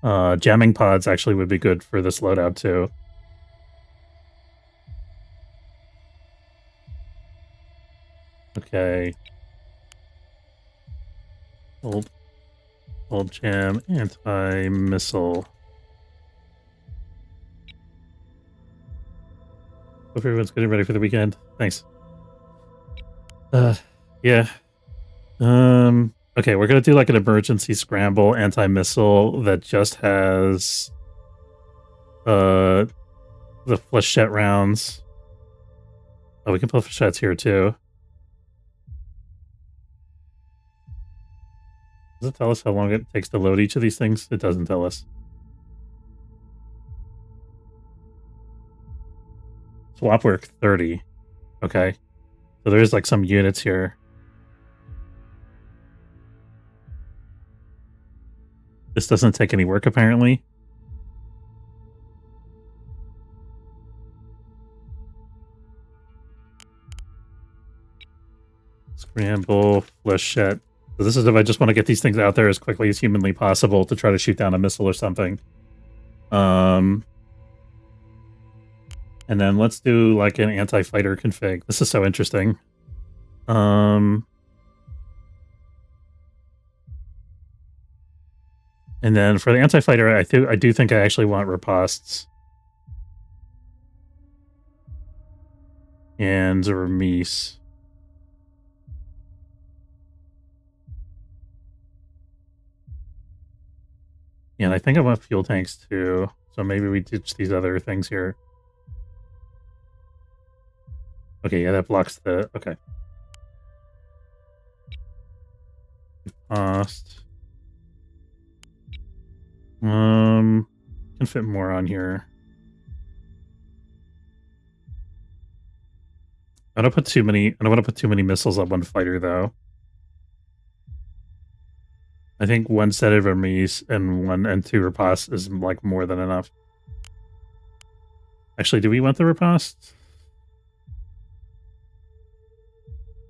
Jamming pods actually would be good for this loadout too. Okay. Old jam, anti-missile. Hope everyone's getting ready for the weekend. Thanks. Yeah. Okay, we're gonna do like an emergency scramble anti-missile that just has the flechette rounds. Oh, we can put flechettes here too. Does it tell us how long it takes to load each of these things? It doesn't tell us. Swap work 30. Okay. So there's like some units here. This doesn't take any work apparently. Scramble, flechette. So this is if I just want to get these things out there as quickly as humanly possible to try to shoot down a missile or something. And then let's do like an anti-fighter config. This is so interesting. And then for the anti-fighter, I do think I actually want ripostes. And Remise. And I think I want fuel tanks too. So maybe we ditch these other things here. Okay, yeah, that blocks the... Okay. Cost. Can fit more on here. I don't want to put too many missiles on one fighter though. I think one set of Remise and two ripostes is like more than enough. Actually, do we want the riposte?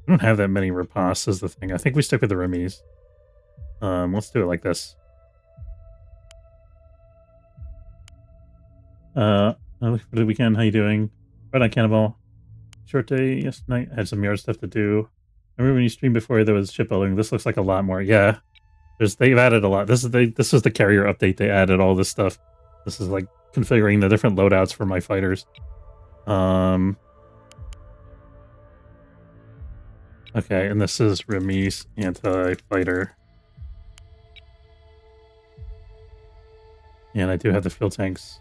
I don't have that many ripostes is the thing. I think we stick with the Remise. Let's do it like this. For the weekend, how you doing? Right on Cannibal. Short day yesterday. I had some yard stuff to do. Remember when you streamed before there was shipbuilding? This looks like a lot more. Yeah. They've added a lot. This is the carrier update. They added all this stuff. This is like configuring the different loadouts for my fighters. Okay, and this is Remise anti-fighter. And I do have the fuel tanks.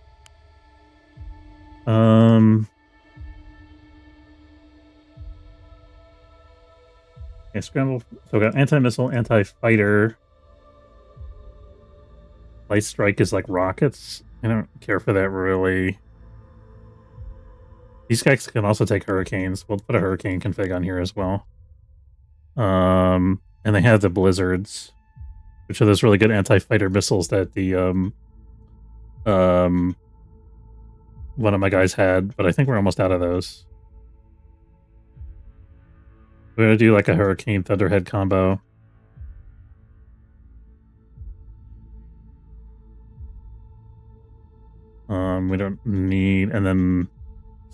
Yeah, scramble. So we got anti-missile, anti-fighter. Light strike is like rockets. I don't care for that really. These guys can also take hurricanes. We'll put a hurricane config on here as well. And they have the blizzards, which are those really good anti-fighter missiles that the one of my guys had, but I think we're almost out of those. We're gonna do like a hurricane thunderhead combo. We don't need, and then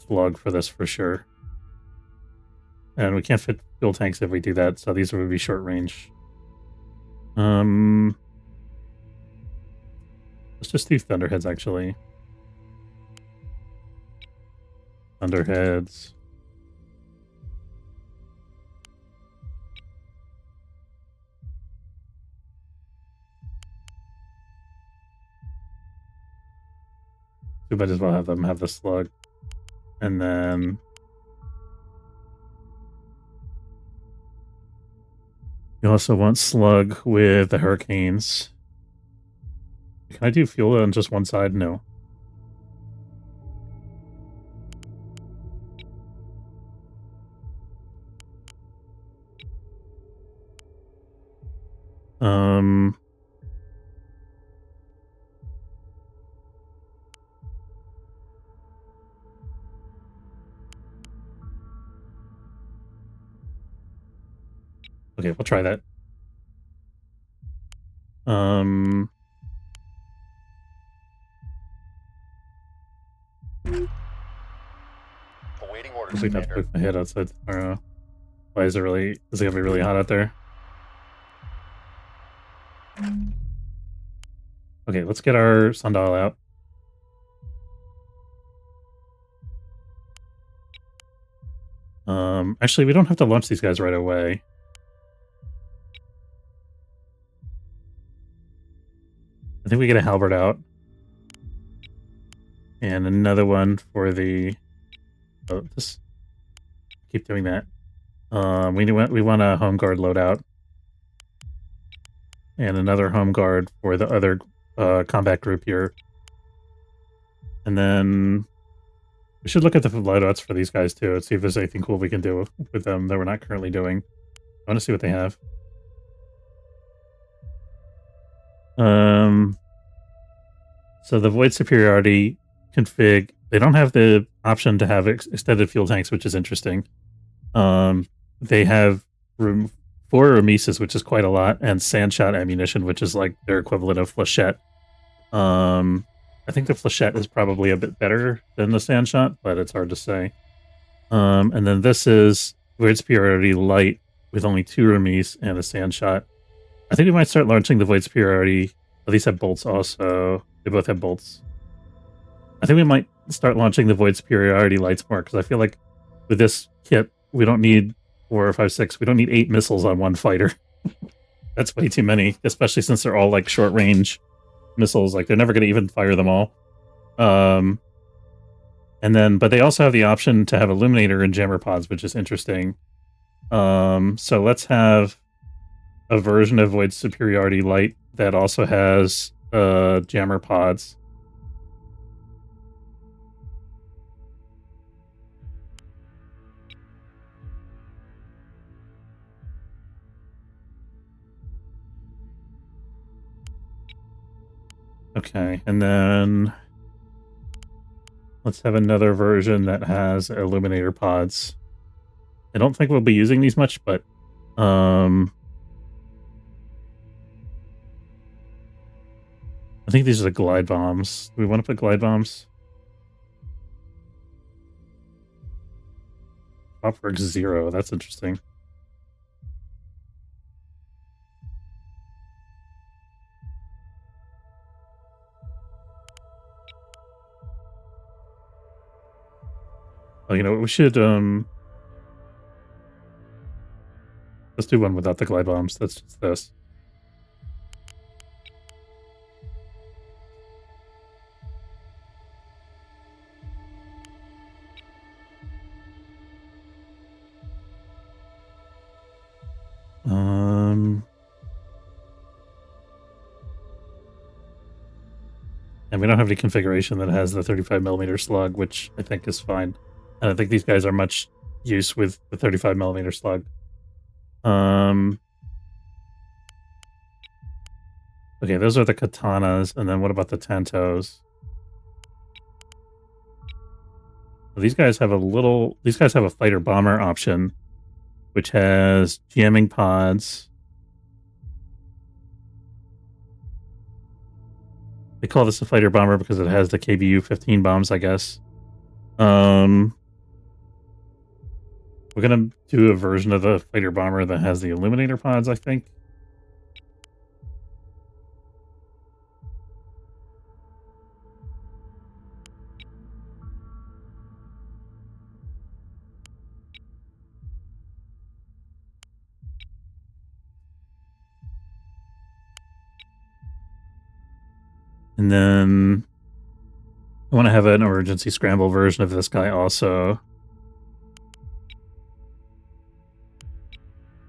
slug for this for sure. And we can't fit fuel tanks if we do that, so these would be short range. Let's just do thunderheads actually. Thunderheads. We might as well have them have the slug. And then you also want slug with the hurricanes. Can I do fuel on just one side? No. Um, okay, we'll try that. Awaiting I orders, think that's Commander. poke my head outside. I don't know. Why is it gonna be really hot out there? Okay, let's get our sundial out. Actually, we don't have to launch these guys right away. I think we get a halberd out. And another one for the... Oh, just keep doing that. We want a home guard loadout. And another home guard for the other combat group here. And then we should look at the loadouts for these guys too and see if there's anything cool we can do with them that we're not currently doing. I want to see what they have. So the Void Superiority config, they don't have the option to have extended fuel tanks, which is interesting. They have room 4 remises, which is quite a lot, and sandshot ammunition, which is like their equivalent of flechette. I think the flechette is probably a bit better than the sandshot, but it's hard to say. And then this is Void Superiority Light with only 2 remise and a sandshot. I think we might start launching the Void Superiority. Oh, these have bolts also. They both have bolts. I think we might start launching the Void Superiority lights more, because I feel like with this kit, we don't need 4 or 5, 6. We don't need 8 missiles on one fighter. That's way too many, especially since they're all like short range missiles. Like they're never going to even fire them all. And then, but they also have the option to have Illuminator and Jammer pods, which is interesting. So let's have a version of Void Superiority Light that also has Jammer pods. Okay, and then let's have another version that has Illuminator pods. I don't think we'll be using these much, but I think these are the glide bombs. Do we want to put glide bombs? Opworks 0, that's interesting. Oh, you know what, we should let's do one without the glide bombs. That's just this. And we don't have any configuration that has the 35mm slug, which I think is fine. And I think these guys are much use with the 35mm slug. Okay, those are the katanas, and then what about the tantos? Well, these guys have a fighter bomber option, which has jamming pods. They call this a fighter bomber because it has the KBU-15 bombs, I guess. We're gonna do a version of the fighter bomber that has the illuminator pods, I think. And then I want to have an emergency scramble version of this guy also.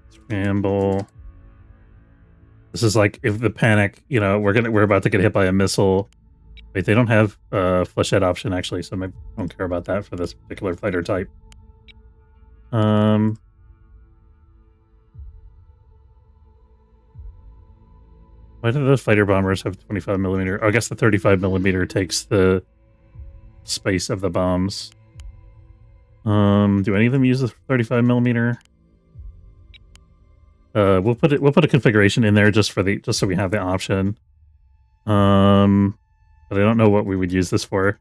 Scramble. This is like if the panic, you know, we're about to get hit by a missile. Wait, they don't have a flechette option actually, so maybe I don't care about that for this particular fighter type. Why do those fighter bombers have 25mm? Oh, I guess the 35mm takes the space of the bombs. Do any of them use the 35mm? We'll put a configuration in there just so we have the option. But I don't know what we would use this for.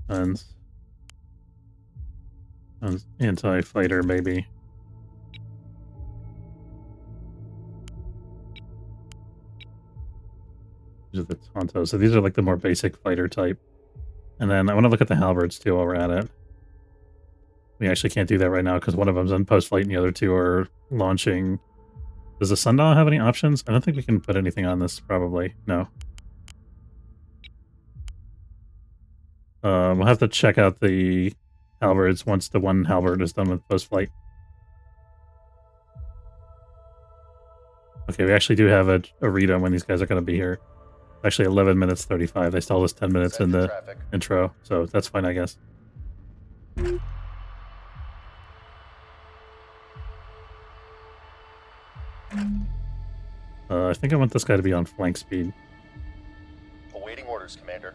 And anti-fighter, maybe. These are the Tonto. So these are like the more basic fighter type. And then I want to look at the halberds too while we're at it. We actually can't do that right now because one of them's in post-flight and the other two are launching. Does the Sundial have any options? I don't think we can put anything on this, probably. No. We'll have to check out the halberds once the one halberd is done with post-flight. Okay, we actually do have a read on when these guys are going to be here. Actually, 11 minutes 35. They still have 10 minutes in the intro, so that's fine, I guess. I think I want this guy to be on flank speed. Awaiting orders, Commander.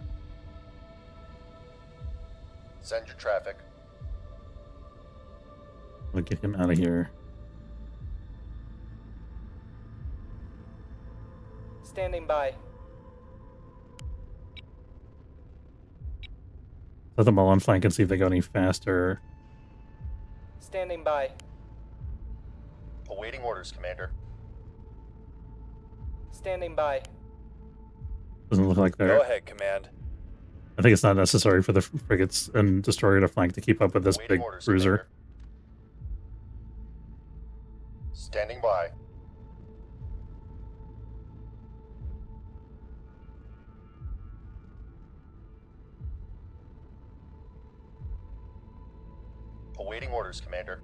Send your traffic. We'll get him out of here. Standing by. Let them all on flank and see if they go any faster. Standing by. Awaiting orders, Commander. Standing by. Doesn't look like they're... Go ahead, Command. I think it's not necessary for the frigates and destroyer to flank to keep up with this Awaiting big orders, cruiser. Commander. Standing by. Awaiting orders, Commander.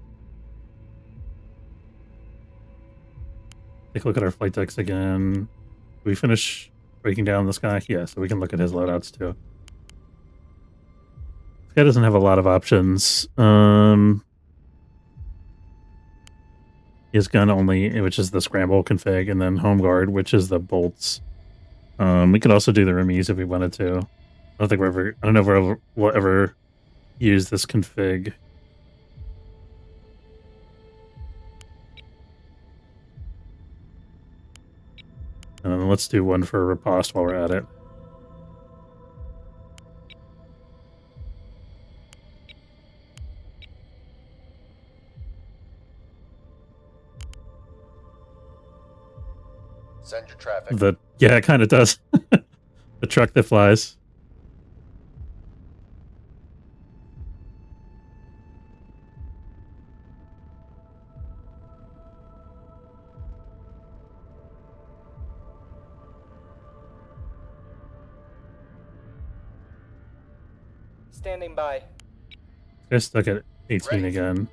Take a look at our flight decks again. Did we finish breaking down this guy? Yeah, so we can look at his loadouts too. This guy doesn't have a lot of options. He has gun only, which is the scramble config, and then home guard, which is the bolts. We could also do the remise if we wanted to. I don't know if we'll ever use this config. Let's do one for riposte while we're at it. Send your traffic. Yeah, it kind of does. The truck that flies. Standing by. They're stuck at 18 again.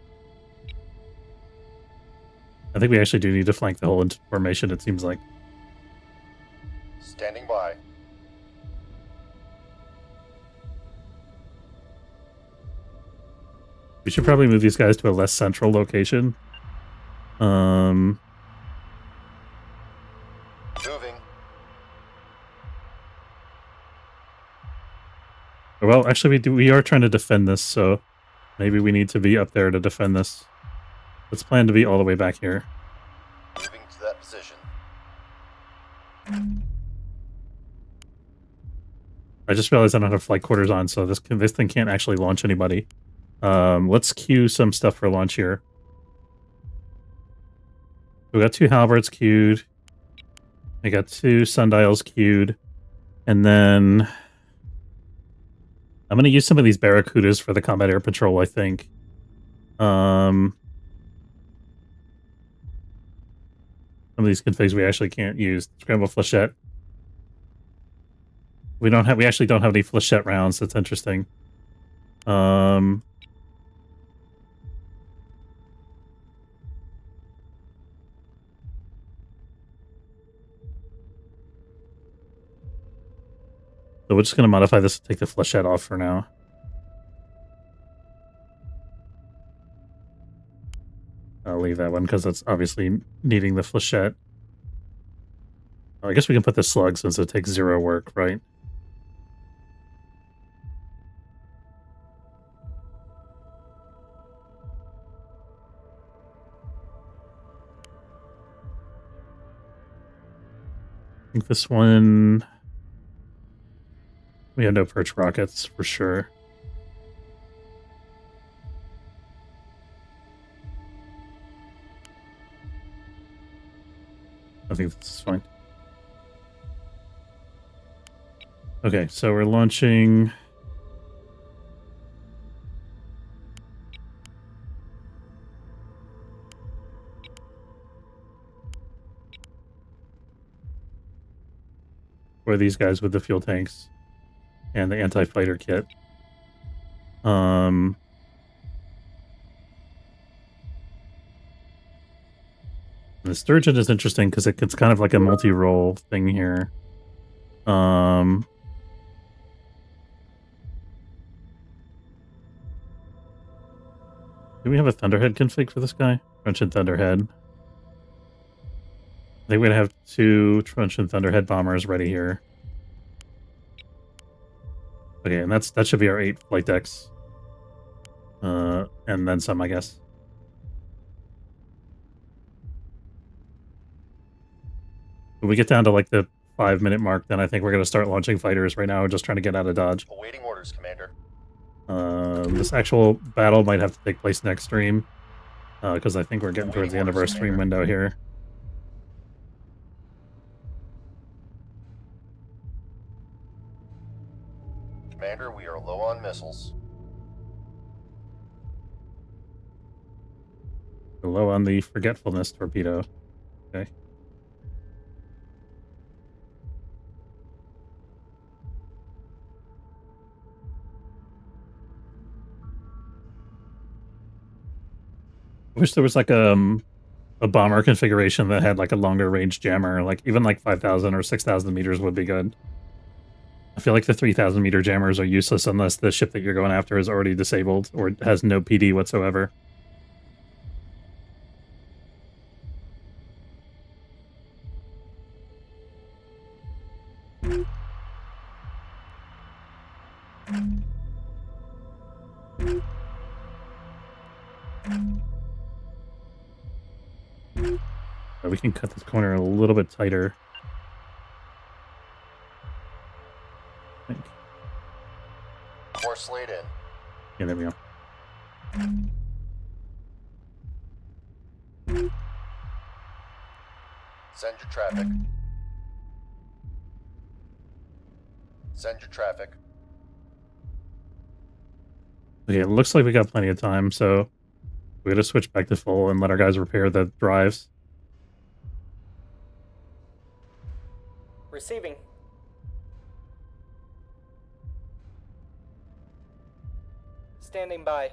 I think we actually do need to flank the whole formation, it seems like. Standing by. We should probably move these guys to a less central location. Moving. Well, actually, we are trying to defend this, so maybe we need to be up there to defend this. Let's plan to be all the way back here. Moving to that position. I just realized I don't have flight quarters on, so this thing can't actually launch anybody. Let's queue some stuff for launch here. We got 2 halberds queued. I got 2 sundials queued. And then I'm going to use some of these barracudas for the combat air patrol, I think. Some of these configs we actually can't use. Scramble flechette. We actually don't have any flechette rounds. That's interesting. So we're just going to modify this to take the flechette off for now. I'll leave that one because that's obviously needing the flechette. I guess we can put the slug since it takes 0 work, right? I think this one... We have no perch rockets, for sure. I think this is fine. Okay, so we're launching... for these guys with the fuel tanks and the anti-fighter kit. The Sturgeon is interesting because it's kind of like a multi-role thing here. Do we have a Thunderhead config for this guy? Truncheon Thunderhead. I think we're gonna have 2 Truncheon Thunderhead bombers ready here. Okay, and that should be our 8 flight decks. And then some, I guess. When we get down to like the 5-minute mark, then I think we're gonna start launching fighters. Right now, we're just trying to get out of dodge. Awaiting orders, Commander. This actual battle might have to take place next stream, because I think we're getting towards the end of our stream window here. Commander, we are low on missiles. We're low on the Forgetfulness torpedo. Okay. I wish there was like a bomber configuration that had like a longer range jammer, like even like 5,000 or 6,000 meters would be good. I feel like the 3,000 meter jammers are useless unless the ship that you're going after is already disabled or has no PD whatsoever. We can cut this corner a little bit tighter. I think. Course laid in. Yeah, there we go. Send your traffic. Send your traffic. Okay, it looks like we got plenty of time, so we're gonna switch back to full and let our guys repair the drives. Receiving. Standing by.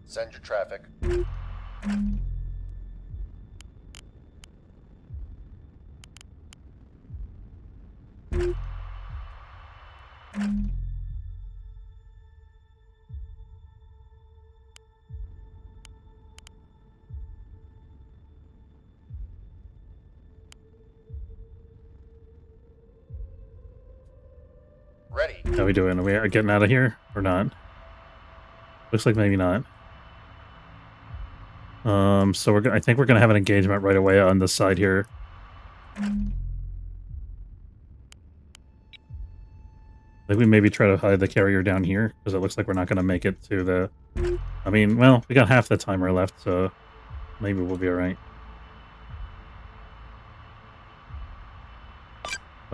Send your traffic. Ready. How are we doing? Are we getting out of here or not? Looks like maybe not. So I think we're gonna have an engagement right away on this side here. I think we maybe try to hide the carrier down here because it looks like we're not gonna make it to the. I mean, well, we got half the timer left, so maybe we'll be all right.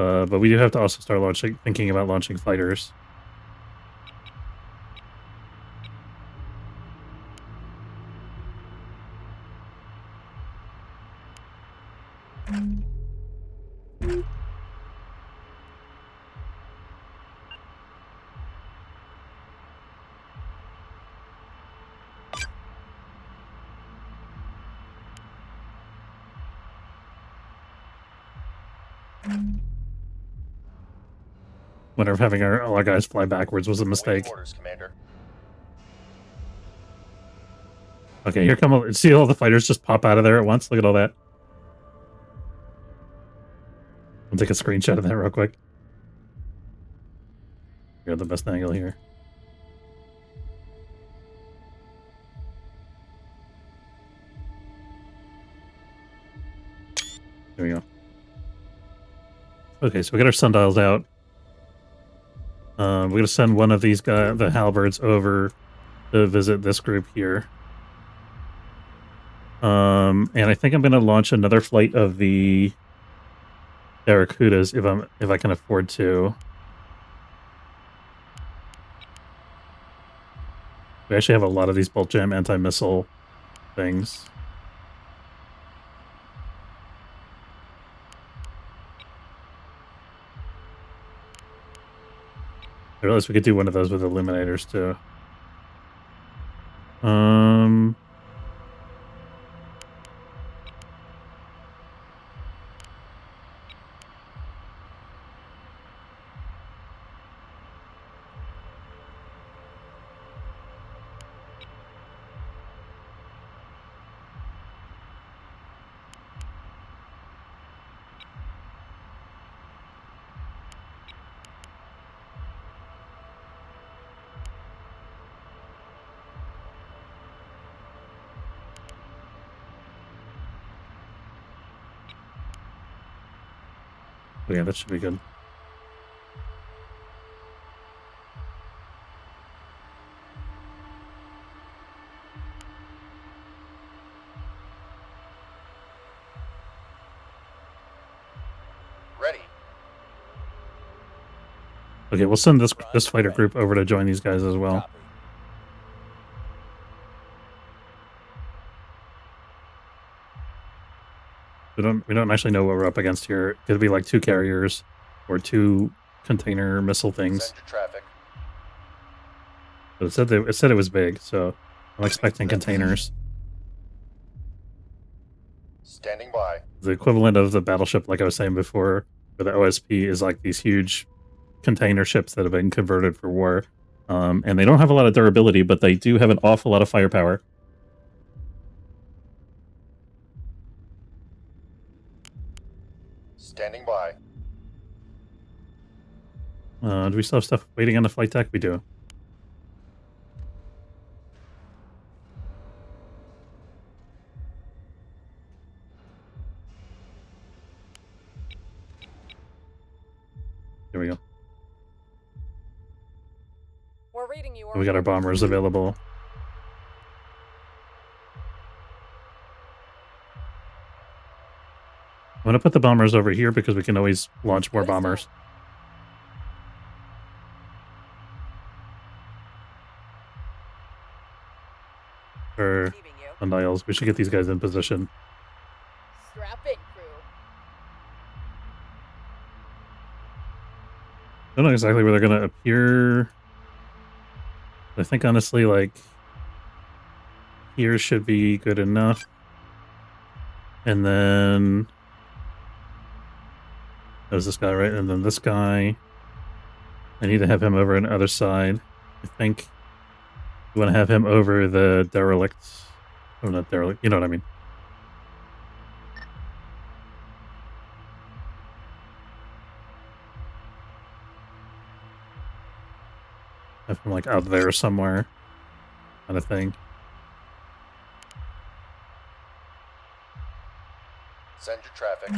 But we do have to also start thinking about launching fighters. Whenever having all our guys fly backwards was a mistake. Orders, Commander. Okay, here come. See all the fighters just pop out of there at once? Look at all that. I'll take a screenshot of that real quick. You're the best angle here. There we go. Okay, so we got our sundials out. We're going to send one of these guys, the halberds, over to visit this group here. And I think I'm going to launch another flight of the Barracudas if I can afford to. We actually have a lot of these bolt jam anti-missile things. I realized we could do one of those with illuminators too. Yeah, that should be good. Ready. Okay, we'll send this fighter group over to join these guys as well. Copy. We don't actually know what we're up against here. It could be like 2 carriers or 2 container missile things. Send your traffic. But it said it was big, so I'm expecting containers. Standing by. The equivalent of the battleship, like I was saying before, for the OSP is like these huge container ships that have been converted for war. And they don't have a lot of durability, but they do have an awful lot of firepower. Standing by. Do we still have stuff waiting on the flight deck? We do. Here we go. We're reading you. We got our bombers available. I'm going to put the bombers over here because we can always launch more bombers. For sundials, we should get these guys in position. Strap in, crew. I don't know exactly where they're going to appear. I think honestly, like, here should be good enough. And then there's this guy, right? And then this guy. I need to have him over on the other side. I think we want to have him over the derelict. Or not derelict, you know what I mean. Have him like out there somewhere. Kind of thing. Send your traffic.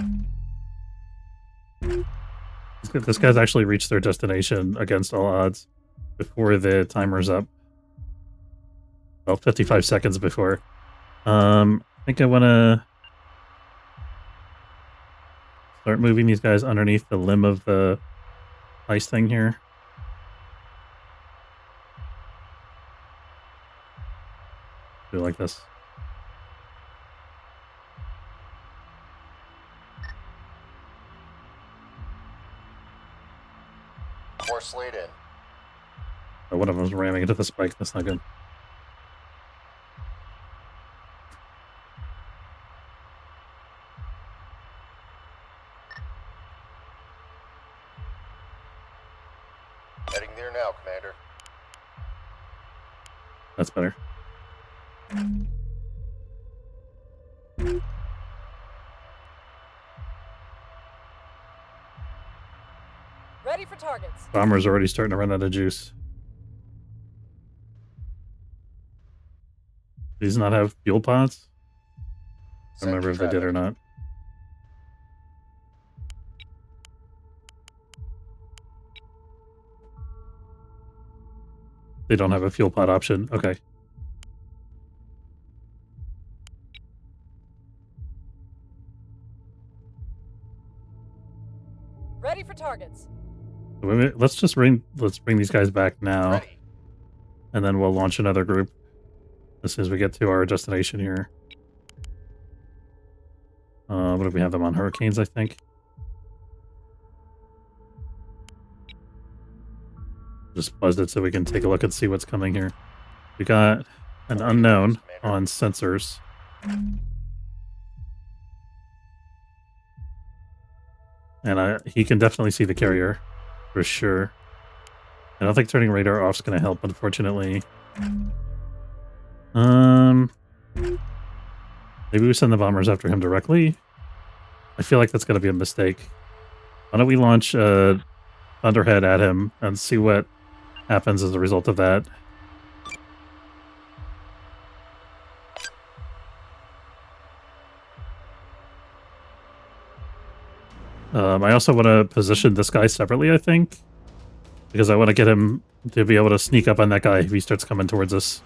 This guy's actually reached their destination against all odds before the timer's up. Well, 55 seconds before. I think I want to Start moving these guys underneath the limb of the ice thing here. Do it like this. Force lead in. Oh, one of them was ramming into the spike. That's not good. Heading there now, Commander. That's better. Ready for targets. Bomber's already starting to run out of juice. These not have fuel pods? I don't remember if they did or not. They don't have a fuel pod option. Okay. Ready for targets. Let's bring these guys back now. Ready. And then we'll launch another group as soon as we get to our destination here. What do we have them on? Hurricanes, I think. Just buzzed it so we can take a look and see what's coming here. We got an unknown on sensors. And he can definitely see the carrier, for sure. I don't think turning radar off is going to help, unfortunately. Maybe we send the bombers after him directly. I feel like that's going to be a mistake. Why don't we launch Thunderhead at him and see what happens as a result of that. I also want to position this guy separately, I think. Because I want to get him to be able to sneak up on that guy if he starts coming towards us.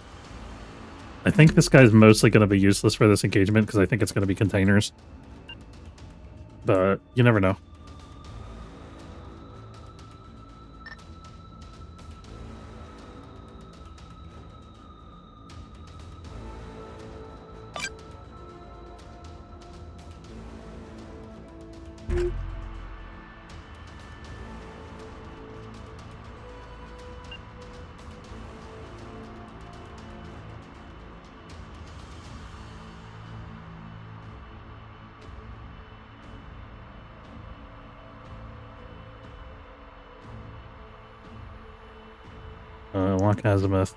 I think this guy's mostly going to be useless for this engagement because I think it's going to be containers. But you never know. Lock azimuth.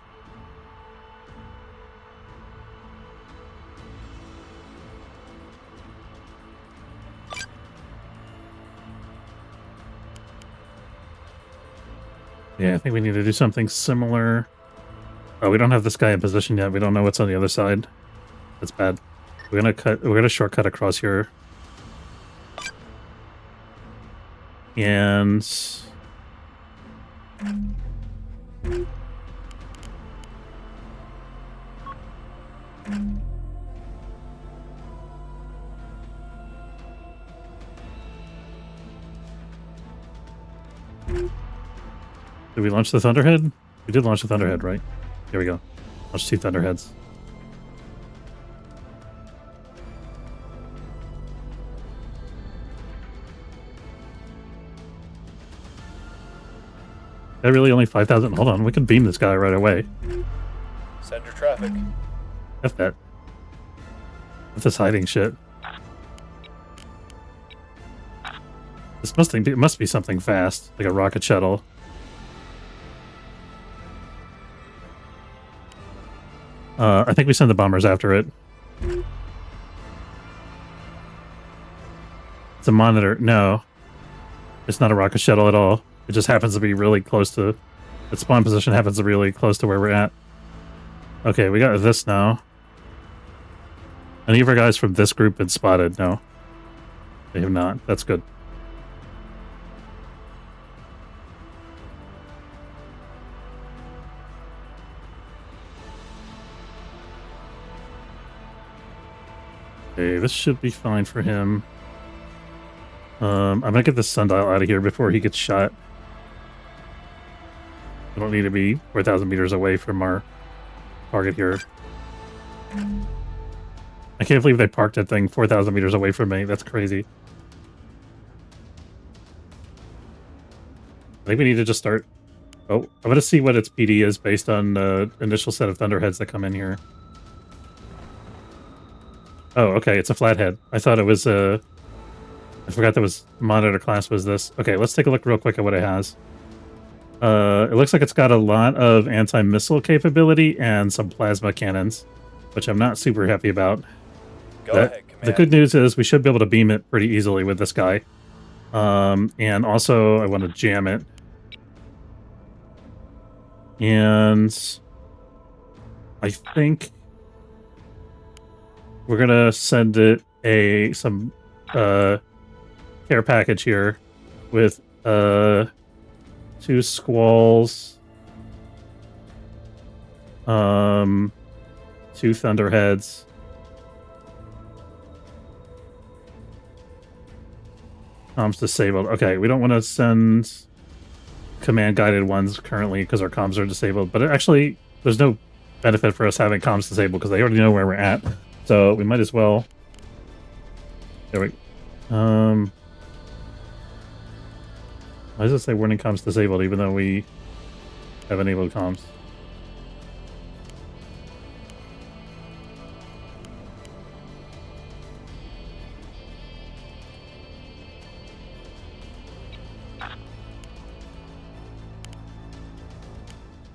Yeah, I think we need to do something similar. Oh, we don't have this guy in position yet. We don't know what's on the other side. That's bad. We're gonna shortcut across here. And did we launch the Thunderhead? We did launch the Thunderhead, right? Here we go. Launch 2 Thunderheads. That really only 5,000? Hold on, we can beam this guy right away. Send your traffic. F that. What's this hiding shit? This must be something fast, like a rocket shuttle. I think we send the bombers after it. It's a monitor. No. It's not a rocket shuttle at all. It just happens to be really close to... Its spawn position happens to be really close to where we're at. Okay, we got this now. Any of our guys from this group been spotted? No. They have not. That's good. Okay, this should be fine for him. I'm gonna get this sundial out of here before he gets shot. I don't need to be 4,000 meters away from our target here. I can't believe they parked that thing 4,000 meters away from me. That's crazy. I think we need to just start... Oh, I'm gonna see what its PD is based on the initial set of Thunderheads that come in here. Oh, okay, it's a flathead. I thought it was I forgot that was monitor class was this. Okay, let's take a look real quick at what it has. It looks like it's got a lot of anti-missile capability and some plasma cannons, which I'm not super happy about. Go ahead, Commander. The good news is we should be able to beam it pretty easily with this guy. And also I want to jam it. And I think we're gonna send it some care package here with 2 squalls, 2 thunderheads, comms disabled. Okay, we don't want to send command guided ones currently because our comms are disabled, but actually there's no benefit for us having comms disabled because they already know where we're at, so we might as well. There we why does it say warning comms disabled even though we have enabled comms?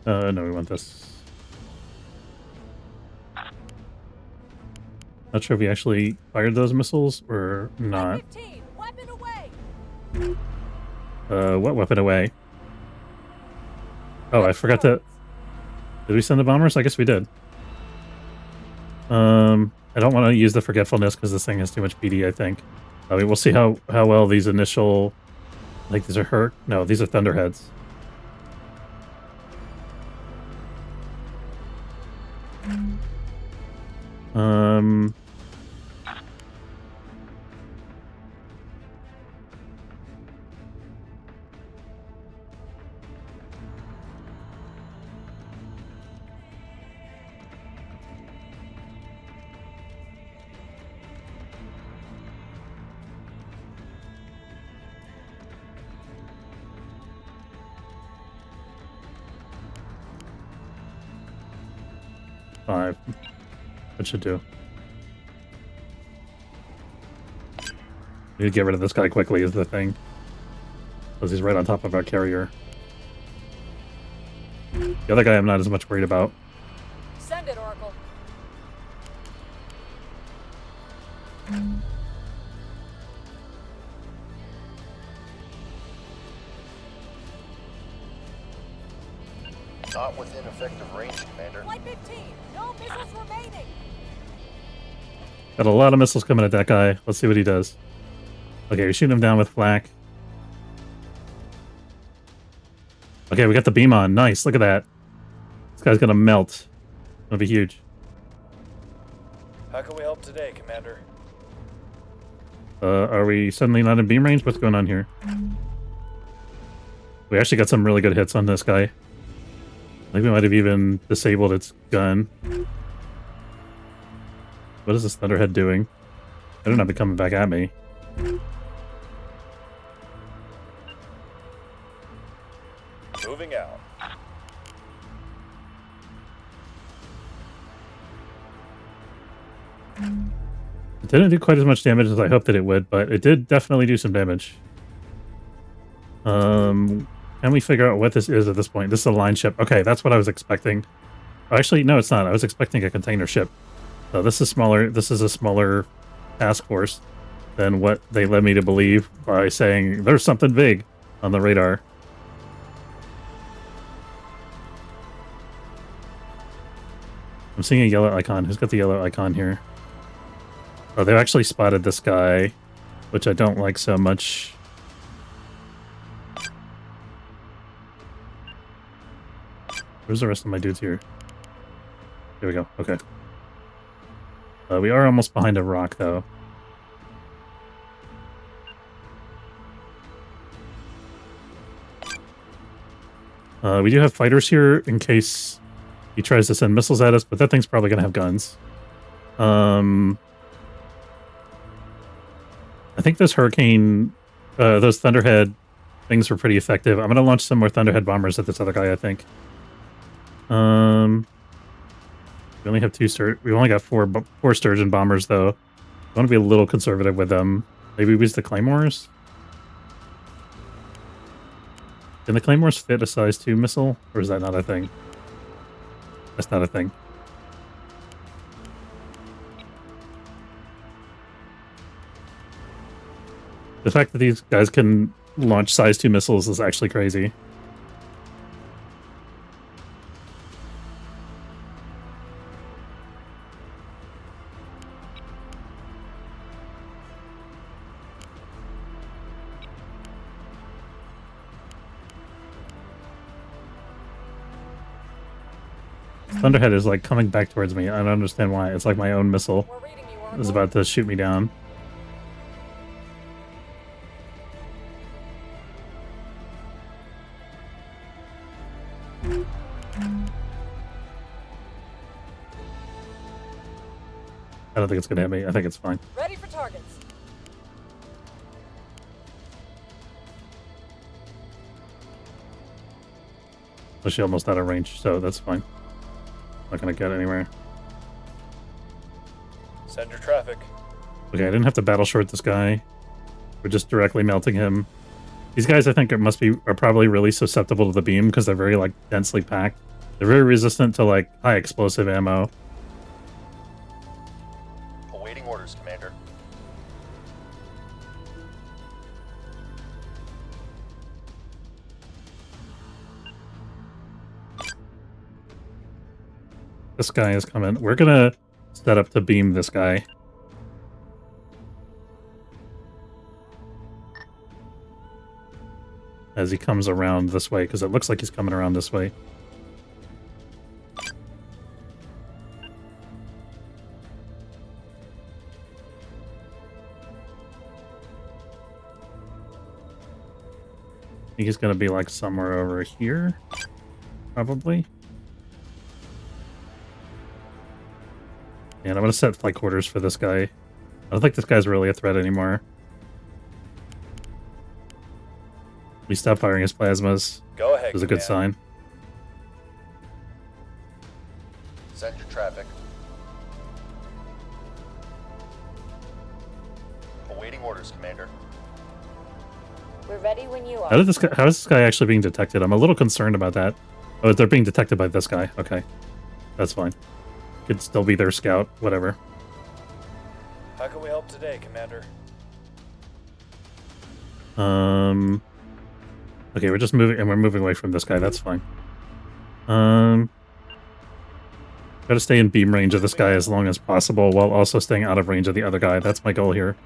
No, we want this. Not sure if we actually fired those missiles or not. 15, weapon away. What weapon away? Oh, I forgot to... Did we send the bombers? I guess we did. I don't want to use the forgetfulness because this thing has too much PD, I think. I mean, we'll see how well these initial... Like, these are No, these are Thunderheads. Five. That should do. We need to get rid of this guy quickly is the thing. Because he's right on top of our carrier. The other guy I'm not as much worried about. Send it, Oracle. Not within effective range, Commander. Flight 15, no missiles remaining. Got a lot of missiles coming at that guy. Let's see what he does. Okay, you're shooting him down with flak. Okay, we got the beam on. Nice, look at that. This guy's gonna melt. It's gonna be huge. How can we help today, Commander? Are we suddenly not in beam range? What's going on here? We actually got some really good hits on this guy. I think we might have even disabled its gun. What is this Thunderhead doing? Better not be coming back at me. Moving out. It didn't do quite as much damage as I hoped that it would, but it did definitely do some damage. Can we figure out what this is at this point? This is a line ship. Okay, that's what I was expecting. Actually, no, it's not. I was expecting a container ship. So this is smaller. This is a smaller task force than what they led me to believe by saying there's something big on the radar. I'm seeing a yellow icon. Who's got the yellow icon here? Oh, they've actually spotted this guy, which I don't like so much. Where's the rest of my dudes here? Here we go. Okay. We are almost behind a rock, though. We do have fighters here in case he tries to send missiles at us, but that thing's probably going to have guns. I think this hurricane, those Thunderhead things were pretty effective. I'm going to launch some more Thunderhead bombers at this other guy, I think. We only have we only got four Sturgeon bombers, though. I want to be a little conservative with them. Maybe we use the Claymores? Can the Claymores fit a size 2 missile? Or is that not a thing? That's not a thing. The fact that these guys can launch size 2 missiles is actually crazy. Thunderhead is like coming back towards me. I don't understand why. It's like my own missile is about to shoot me down. I don't think it's gonna hit me. I think it's fine. Ready for targets. But she's almost out of range, so that's fine. Not gonna get anywhere. Send your traffic. Okay, I didn't have to battle short this guy. We're just directly melting him. These guys, I think, are probably really susceptible to the beam because they're very like densely packed. They're very resistant to like high explosive ammo. Awaiting orders, Commander. This guy is coming. We're gonna set up to beam this guy. As he comes around this way, because it looks like he's coming around this way. I think he's gonna be like somewhere over here, probably. And I'm gonna set flight quarters for this guy. I don't think this guy's really a threat anymore. We stopped firing his plasmas. Go ahead. Which is a good sign. Send your traffic. Awaiting orders, Commander. We're ready when you are. How is this guy actually being detected? I'm a little concerned about that. Oh, they're being detected by this guy. Okay. That's fine. Could still be their scout, whatever. How can we help today, Commander? Okay, we're just moving, and we're moving away from this guy. That's fine. Gotta stay in beam range of this guy as long as possible, while also staying out of range of the other guy. That's my goal here.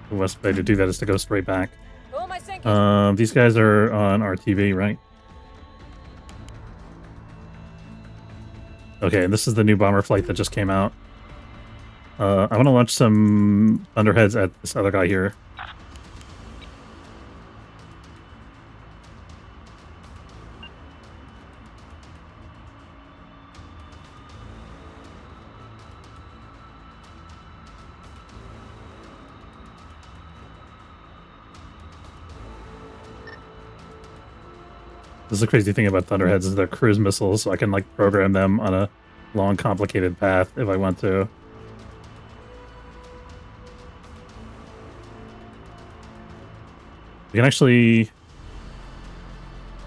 The best way to do that is to go straight back. Who am I sinking? These guys are on RTV, right? Okay, and this is the new bomber flight that just came out. I'm gonna launch some Thunderheads at this other guy here. This is the crazy thing about Thunderheads is they're cruise missiles, so I can like program them on a long, complicated path if I want to. We can actually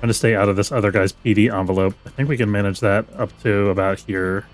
try to stay out of this other guy's PD envelope. I think we can manage that up to about here.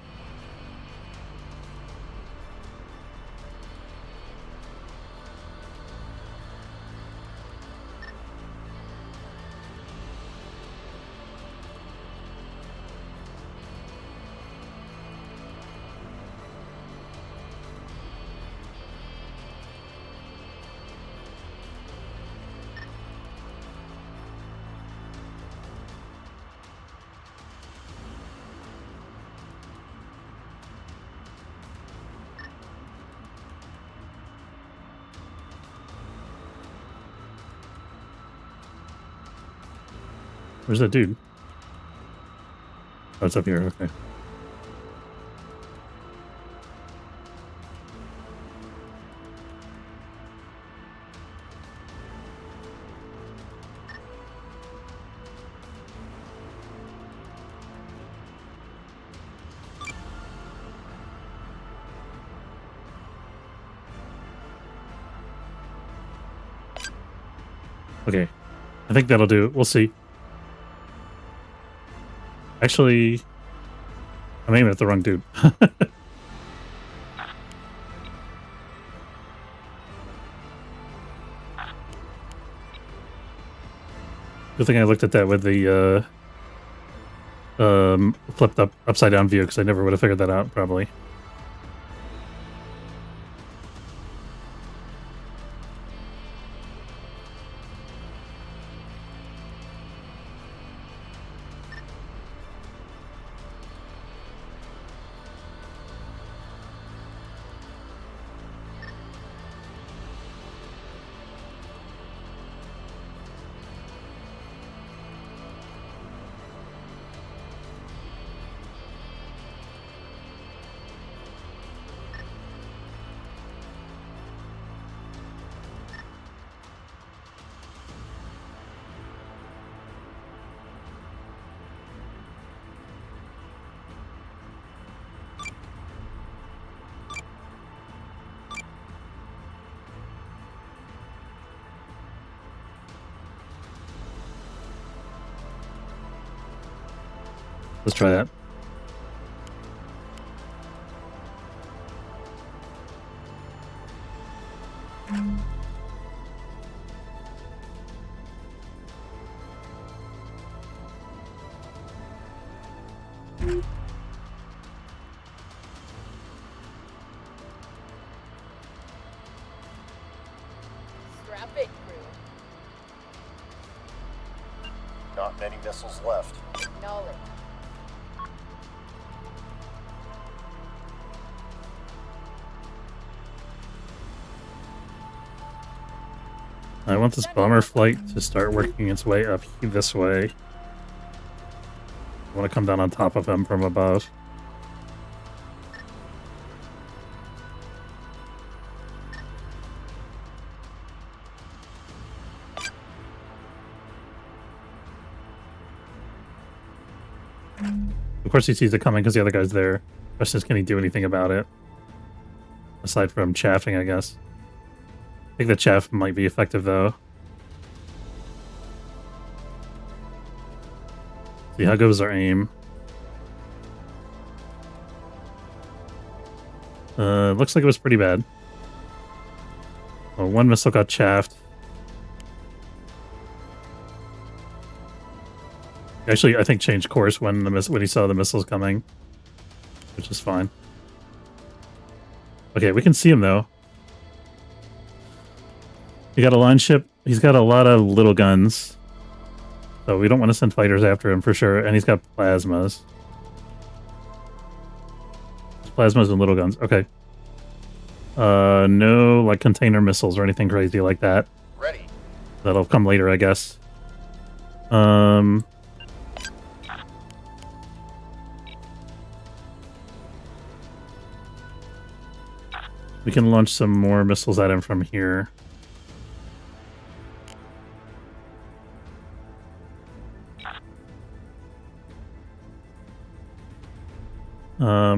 Where's that dude? Oh, it's up here. Okay. Okay. I think that'll do. We'll see. Actually, I'm aiming at the wrong dude. Good thing I looked at that with the flipped up upside down view, because I never would have figured that out probably. Let's try that. Strap it, crew. Not many missiles left. Acknowledge. I want this bomber flight to start working its way up this way. I want to come down on top of him from above. Of course he sees it coming because the other guy's there. Question is, can he do anything about it? Aside from chaffing, I guess. I think the chaff might be effective, though. See, how goes our aim? Looks like it was pretty bad. Well, one missile got chaffed. Actually, I think changed course when when he saw the missiles coming, which is fine. Okay, we can see him though. He got a line ship. He's got a lot of little guns, so we don't want to send fighters after him for sure. And he's got plasmas. Plasmas and little guns. Okay. No like container missiles or anything crazy like that. Ready. That'll come later, I guess. We can launch some more missiles at him from here.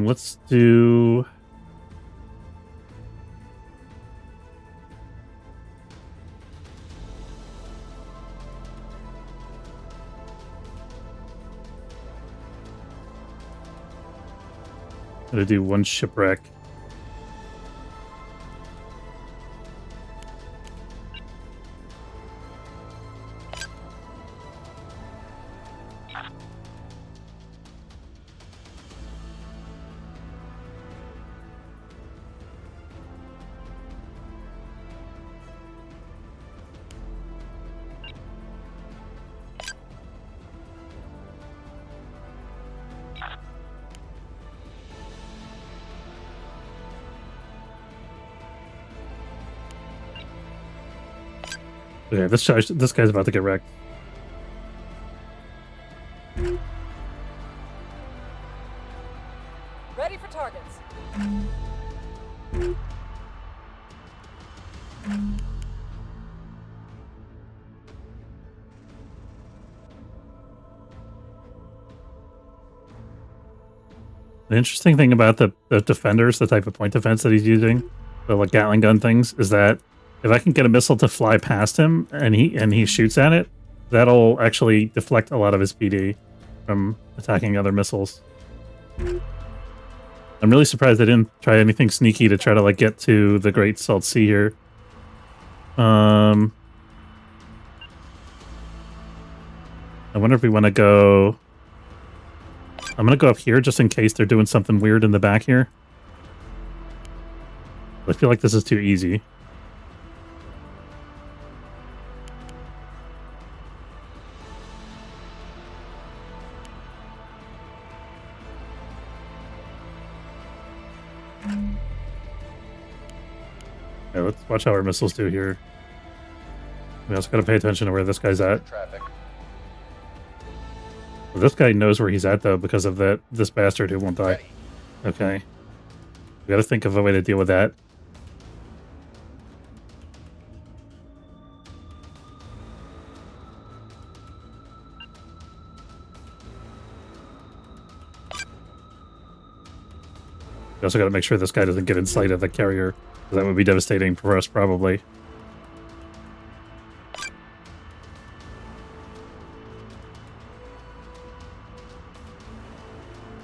Let's do... Gotta do one shipwreck. Okay, this guy's about to get wrecked. The interesting thing about the defenders, the type of point defense that he's using, the like Gatling gun things, is that if I can get a missile to fly past him and he shoots at it, that'll actually deflect a lot of his PD from attacking other missiles. I'm really surprised they didn't try anything sneaky to try to like get to the Great Salt Sea here. I wonder if we want to go... I'm going to go up here just in case they're doing something weird in the back here. I feel like this is too easy. Yeah, let's watch how our missiles do here. We also got to pay attention to where this guy's at. Traffic. Well, this guy knows where he's at, though, because of this bastard who won't die. Ready. Okay. We gotta think of a way to deal with that. We also gotta make sure this guy doesn't get in sight of the carrier, because that would be devastating for us, probably.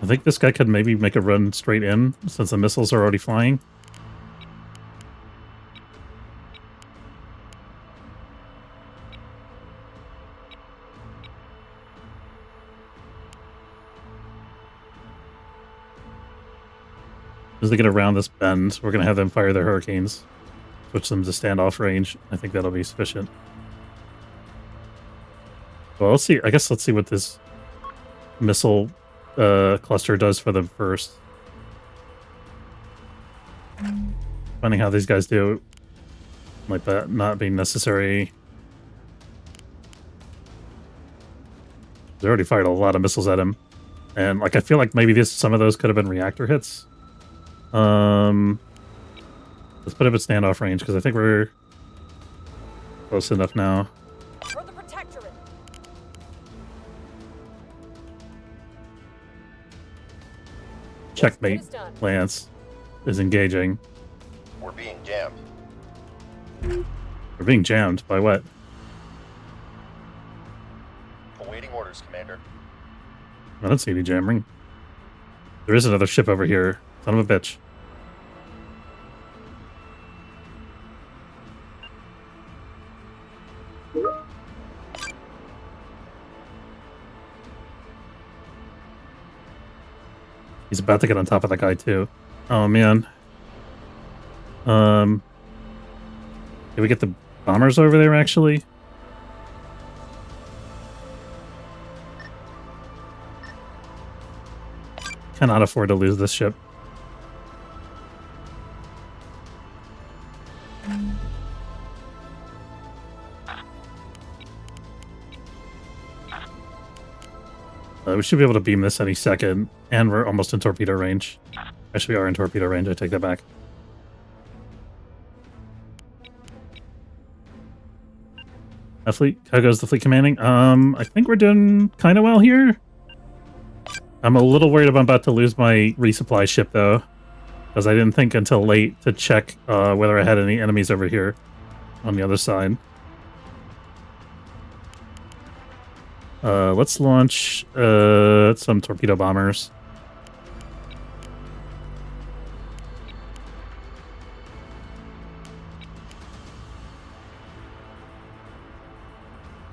I think this guy could maybe make a run straight in, since the missiles are already flying. As they get around this bend, we're going to have them fire their hurricanes. Switch them to standoff range. I think that'll be sufficient. Well, let's see. I guess let's see what this missile cluster does for them first. Finding how these guys do might not be necessary. They already fired a lot of missiles at him, and like I feel like maybe some of those could have been reactor hits. Let's put him at standoff range because I think we're close enough now. For the Protectorate. Checkmate. Yes, it is done. Lance is engaging. We're being jammed. We're being jammed by what? Awaiting orders, Commander. I don't see any jamming. There is another ship over here. Son of a bitch. He's about to get on top of that guy too. Oh man. Did we get the bombers over there actually? Cannot afford to lose this ship. We should be able to beam this any second, and we're almost in torpedo range. Actually, we are in torpedo range, I take that back. Fleet, how goes the fleet commanding? I think we're doing kind of well here. I'm a little worried I'm about to lose my resupply ship, though, because I didn't think until late to check whether I had any enemies over here on the other side. Let's launch some torpedo bombers.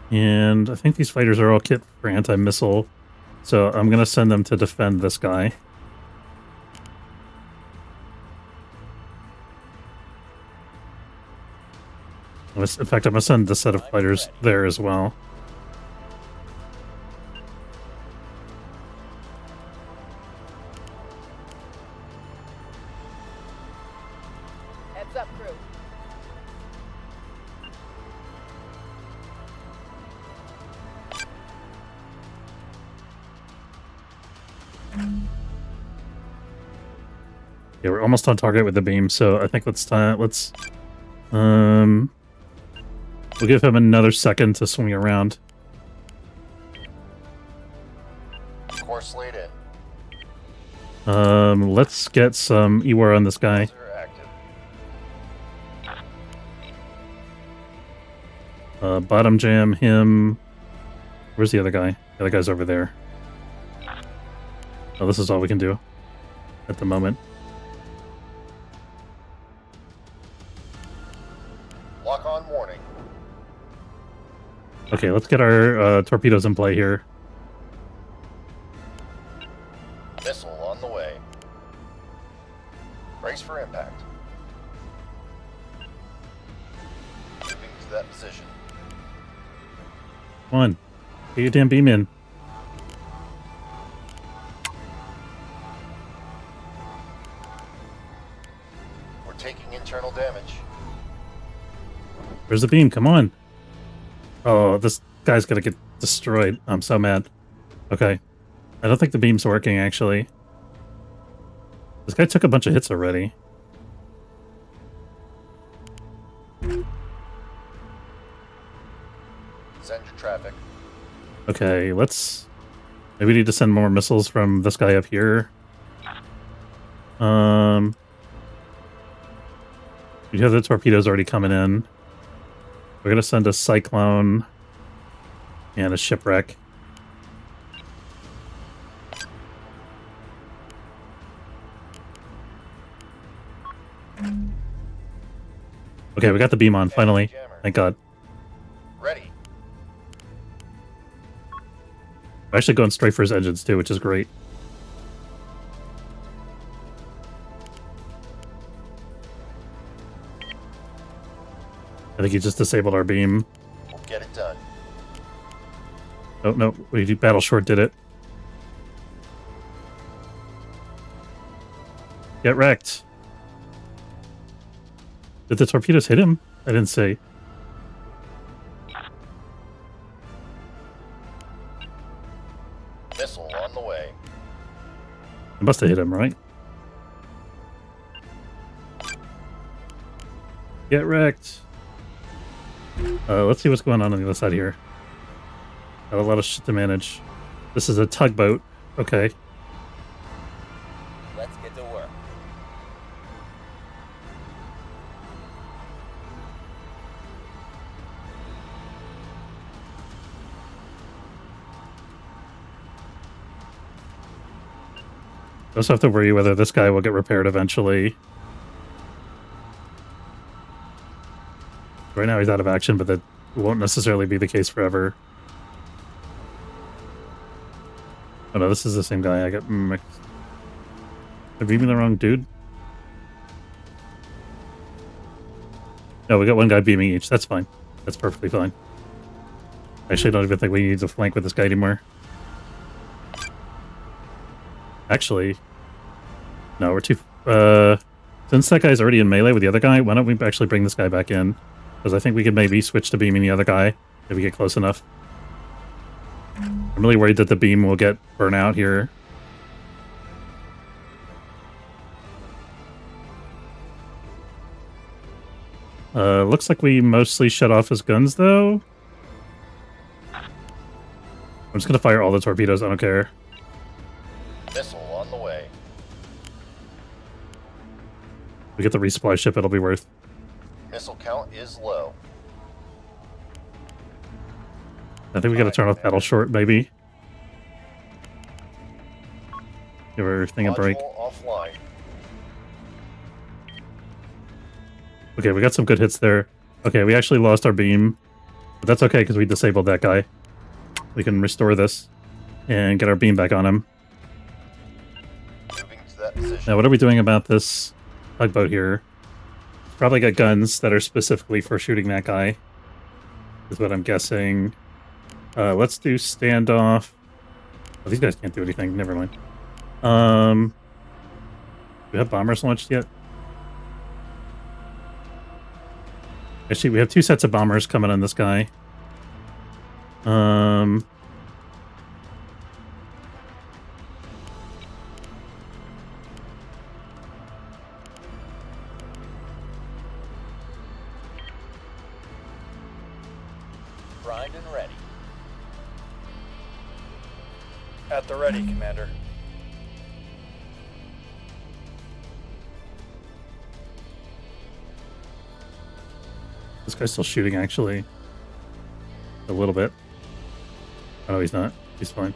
And I think these fighters are all kit for anti-missile, so I'm going to send them to defend this guy. In fact, I'm going to send this set of fighters there as well. Heads up, crew. Yeah, we're almost on target with the beam, so I think we'll give him another second to swing around. Course laid in. Let's get some EWAR on this guy. Muzzler active. Bottom jam him. Where's the other guy? The other guy's over there. Oh, this is all we can do at the moment. Lock on warning. Okay, let's get our torpedoes in play here. Missile on the way. Brace for impact. Moving to that position. Come on. Get your damn beam in. We're taking internal damage. Where's the beam? Come on. Oh, this guy's gonna get destroyed. I'm so mad. Okay. I don't think the beam's working, actually. This guy took a bunch of hits already. Send your traffic. Okay, let's... Maybe we need to send more missiles from this guy up here. We have the torpedoes already coming in. We're gonna send a cyclone and a shipwreck. Okay, we got the beam on, finally. Thank God. Ready. We're actually going straight for his engines too, which is great. I think he just disabled our beam. We'll get it done. Oh, no. Battle Short did it. Get wrecked. Did the torpedoes hit him? I didn't see. Missile on the way. It must have hit him, right? Get wrecked. Let's see what's going on the other side here. Got a lot of shit to manage. This is a tugboat. Okay. Let's get to work. I also have to worry whether this guy will get repaired eventually. Right now he's out of action, but that won't necessarily be the case forever. Oh no, this is the same guy. I got mixed. Am I beaming the wrong dude? No, we got one guy beaming each. That's fine. That's perfectly fine. Actually, I don't even think we need to flank with this guy anymore. Actually, no, we're too... since that guy's already in melee with the other guy, why don't we actually bring this guy back in? Because I think we could maybe switch to beaming the other guy if we get close enough. I'm really worried that the beam will get burnt out here. Looks like we mostly shut off his guns, though. I'm just gonna fire all the torpedoes, I don't care. Missile on the way. We get the resupply ship, it'll be worth. Missile count is low. I think we gotta turn off Battle Short, maybe. Give everything a break. Module offline. Okay, we got some good hits there. Okay, we actually lost our beam. But that's okay, because we disabled that guy. We can restore this and get our beam back on him. Moving to that position. Now, what are we doing about this tugboat here? Probably got guns that are specifically for shooting that guy, is what I'm guessing. Let's do standoff. Oh, these guys can't do anything. Never mind. Do we have bombers launched yet? Actually, we have 2 sets of bombers coming on this guy. Primed and ready. At the ready, Commander. This guy's still shooting, actually. A little bit. Oh, no, he's not. He's fine.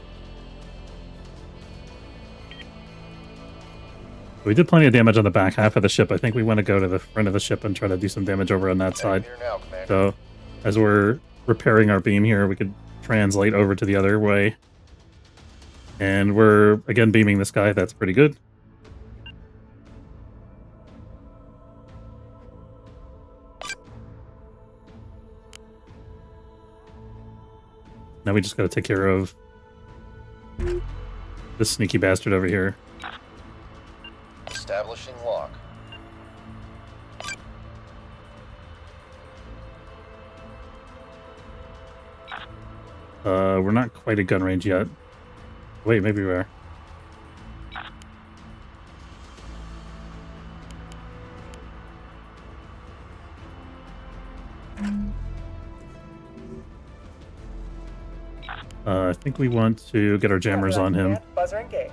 We did plenty of damage on the back half of the ship. I think we want to go to the front of the ship and try to do some damage over on that side. Here now, Commander. So, as we're repairing our beam here, we could translate over to the other way. And we're, again, beaming this guy. That's pretty good. Now we just gotta take care of this sneaky bastard over here. Establishing lock. We're not quite at gun range yet. Wait, maybe we are. I think we want to get our jammers on him. Buzzer engaged.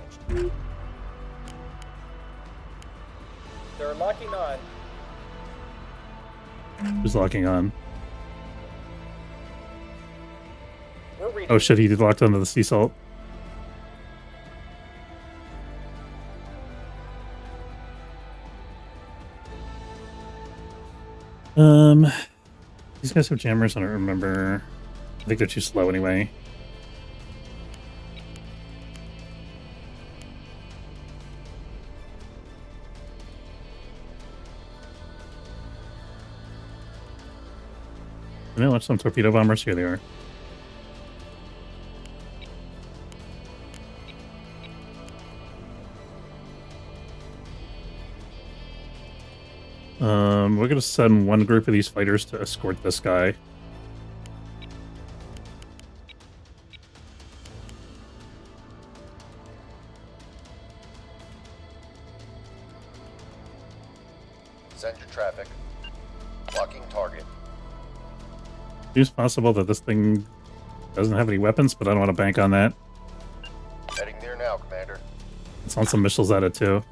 They're locking on. Who's locking on? We're reading. Oh shit, he locked onto the sea salt. These guys have jammers, I don't remember. I think they're too slow anyway. Can I launch some torpedo bombers? Here they are. We're gonna send one group of these fighters to escort this guy. Send your traffic. Locking target. It's possible that this thing doesn't have any weapons, but I don't want to bank on that. Heading there now, Commander. Let's launch some missiles at it too.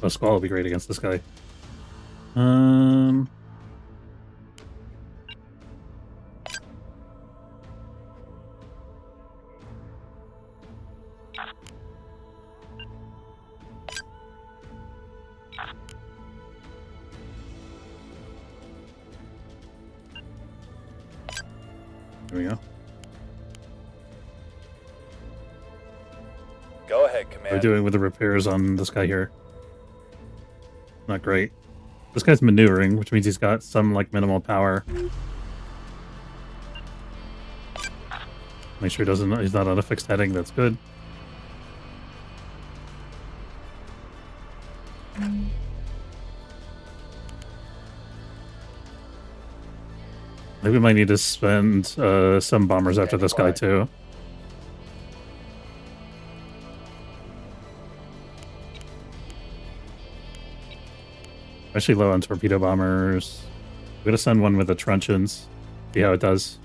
A squall will be great against this guy. There we go. Go ahead, What are we Commander. doing with the repairs on this guy here? Not great. This guy's maneuvering, which means he's got some, like, minimal power. Make sure he's not on a fixed heading, that's good. I think we might need to spend some bombers after this guy, too. Actually low on torpedo bombers. I'm gonna send one with the truncheons. See how it does.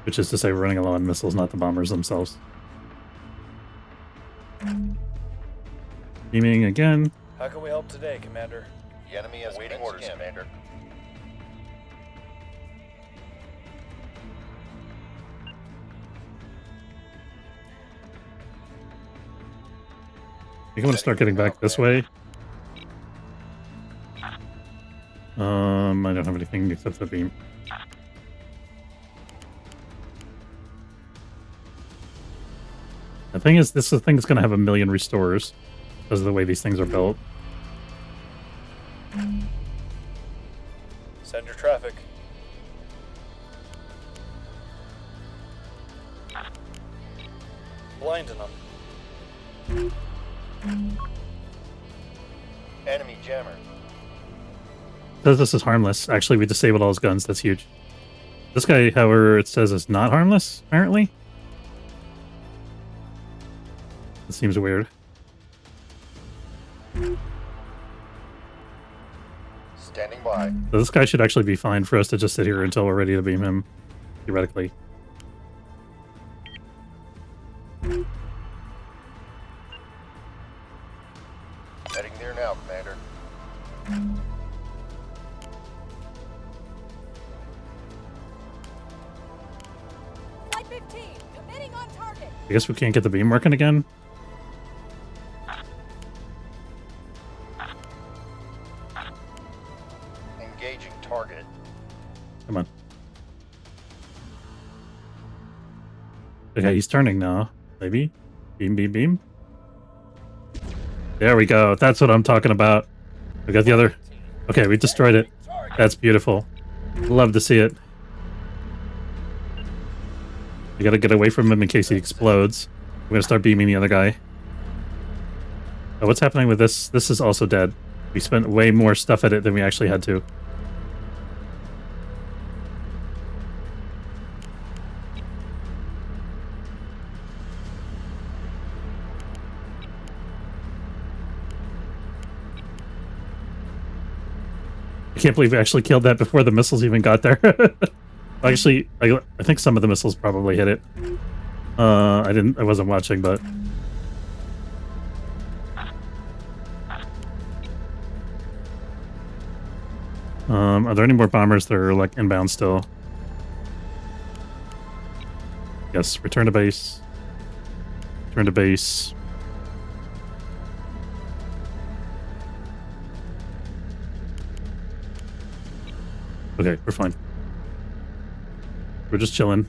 Which is to say we're running low on missiles, not the bombers themselves. Beaming again. How can we help today, Commander? The enemy has waiting orders, Commander. I think I'm gonna start getting back this way. I don't have anything except the beam. The thing is, this is the thing that's gonna have a million restores because of the way these things are built. Send your traffic. Blinding them. Enemy jammer. Says this is harmless. Actually, we disabled all his guns. That's huge. This guy, however, it says is not harmless, apparently. It seems weird. Standing by. So this guy should actually be fine for us to just sit here until we're ready to beam him, theoretically. Heading there now, Commander. Flight 15, committing on target. I guess we can't get the beam working again. Engaging target. Come on. Okay, he's turning now. Maybe? Beam, beam, beam. There we go. That's what I'm talking about. We got the other... Okay, we destroyed it. That's beautiful. Love to see it. We gotta get away from him in case he explodes. We're gonna start beaming the other guy. Oh, what's happening with this? This is also dead. We spent way more stuff at it than we actually had to. I can't believe we actually killed that before the missiles even got there. Actually, I think some of the missiles probably hit it. I wasn't watching, but... are there any more bombers that are, like, inbound still? Yes, return to base. Return to base. Okay, we're fine. We're just chilling.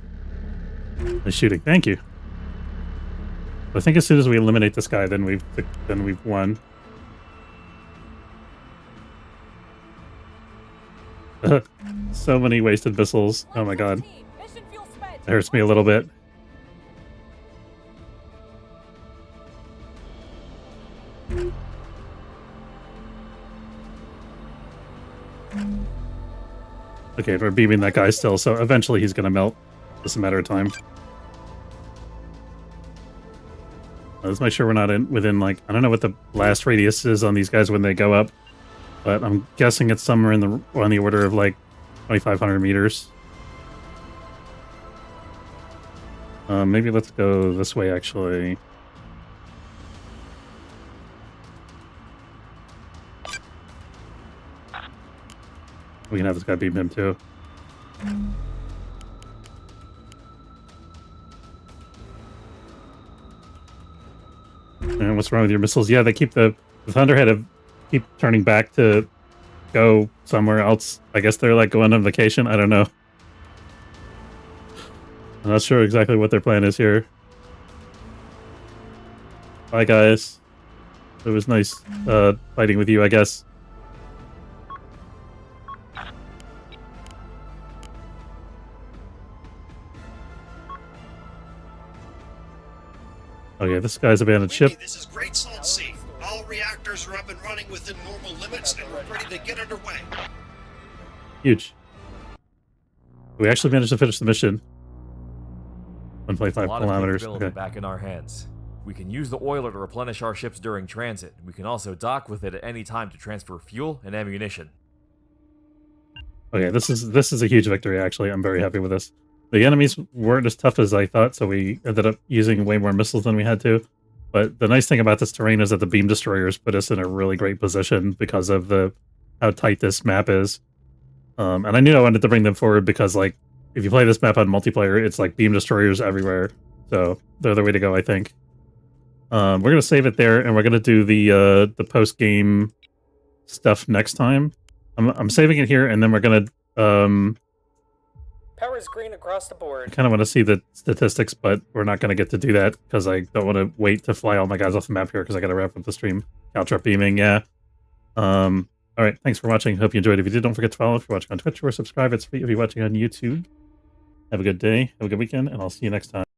And shooting. Thank you. I think as soon as we eliminate this guy, then we've won. So many wasted missiles. Oh my god. Mission fuel spent. That hurts me a little bit. Okay, we're beaming that guy still, so eventually he's gonna melt. Just a matter of time. Let's make sure we're not within, like, I don't know what the blast radius is on these guys when they go up, but I'm guessing it's somewhere on the order of like 2,500 meters. Maybe let's go this way, actually. We can have this guy beam him too. And what's wrong with your missiles? Yeah, they keep the Thunderhead keep turning back to go somewhere else. I guess they're like going on vacation. I don't know. I'm not sure exactly what their plan is here. Bye, guys. It was nice fighting with you, I guess. Okay, this guy's abandoned ship. This is Great Salt Sea. All reactors are up and running within normal limits, and we're ready to get underway. Huge. We actually managed to finish the mission. 1.5 A lot of kilometers. capability Okay. back in our hands. We can use the oiler to replenish our ships during transit. We can also dock with it at any time to transfer fuel and ammunition. Okay, this is a huge victory, actually. I'm very happy with this. The enemies weren't as tough as I thought, so we ended up using way more missiles than we had to. But the nice thing about this terrain is that the beam destroyers put us in a really great position because of how tight this map is. And I knew I wanted to bring them forward because, like, if you play this map on multiplayer, it's like beam destroyers everywhere. So they're the way to go, I think. We're gonna save it there, and we're gonna do the post game stuff next time. I'm saving it here, and then we're gonna Power's green across the I board. kind of want to see the statistics, but we're not going to get to do that because I don't want to wait to fly all my guys off the map here because I got to wrap up the stream. Caltrop beaming, yeah. All right, thanks for watching. Hope you enjoyed. If you did, don't forget to follow if you're watching on Twitch or subscribe. It's free if you're watching on YouTube. Have a good day, have a good weekend, and I'll see you next time.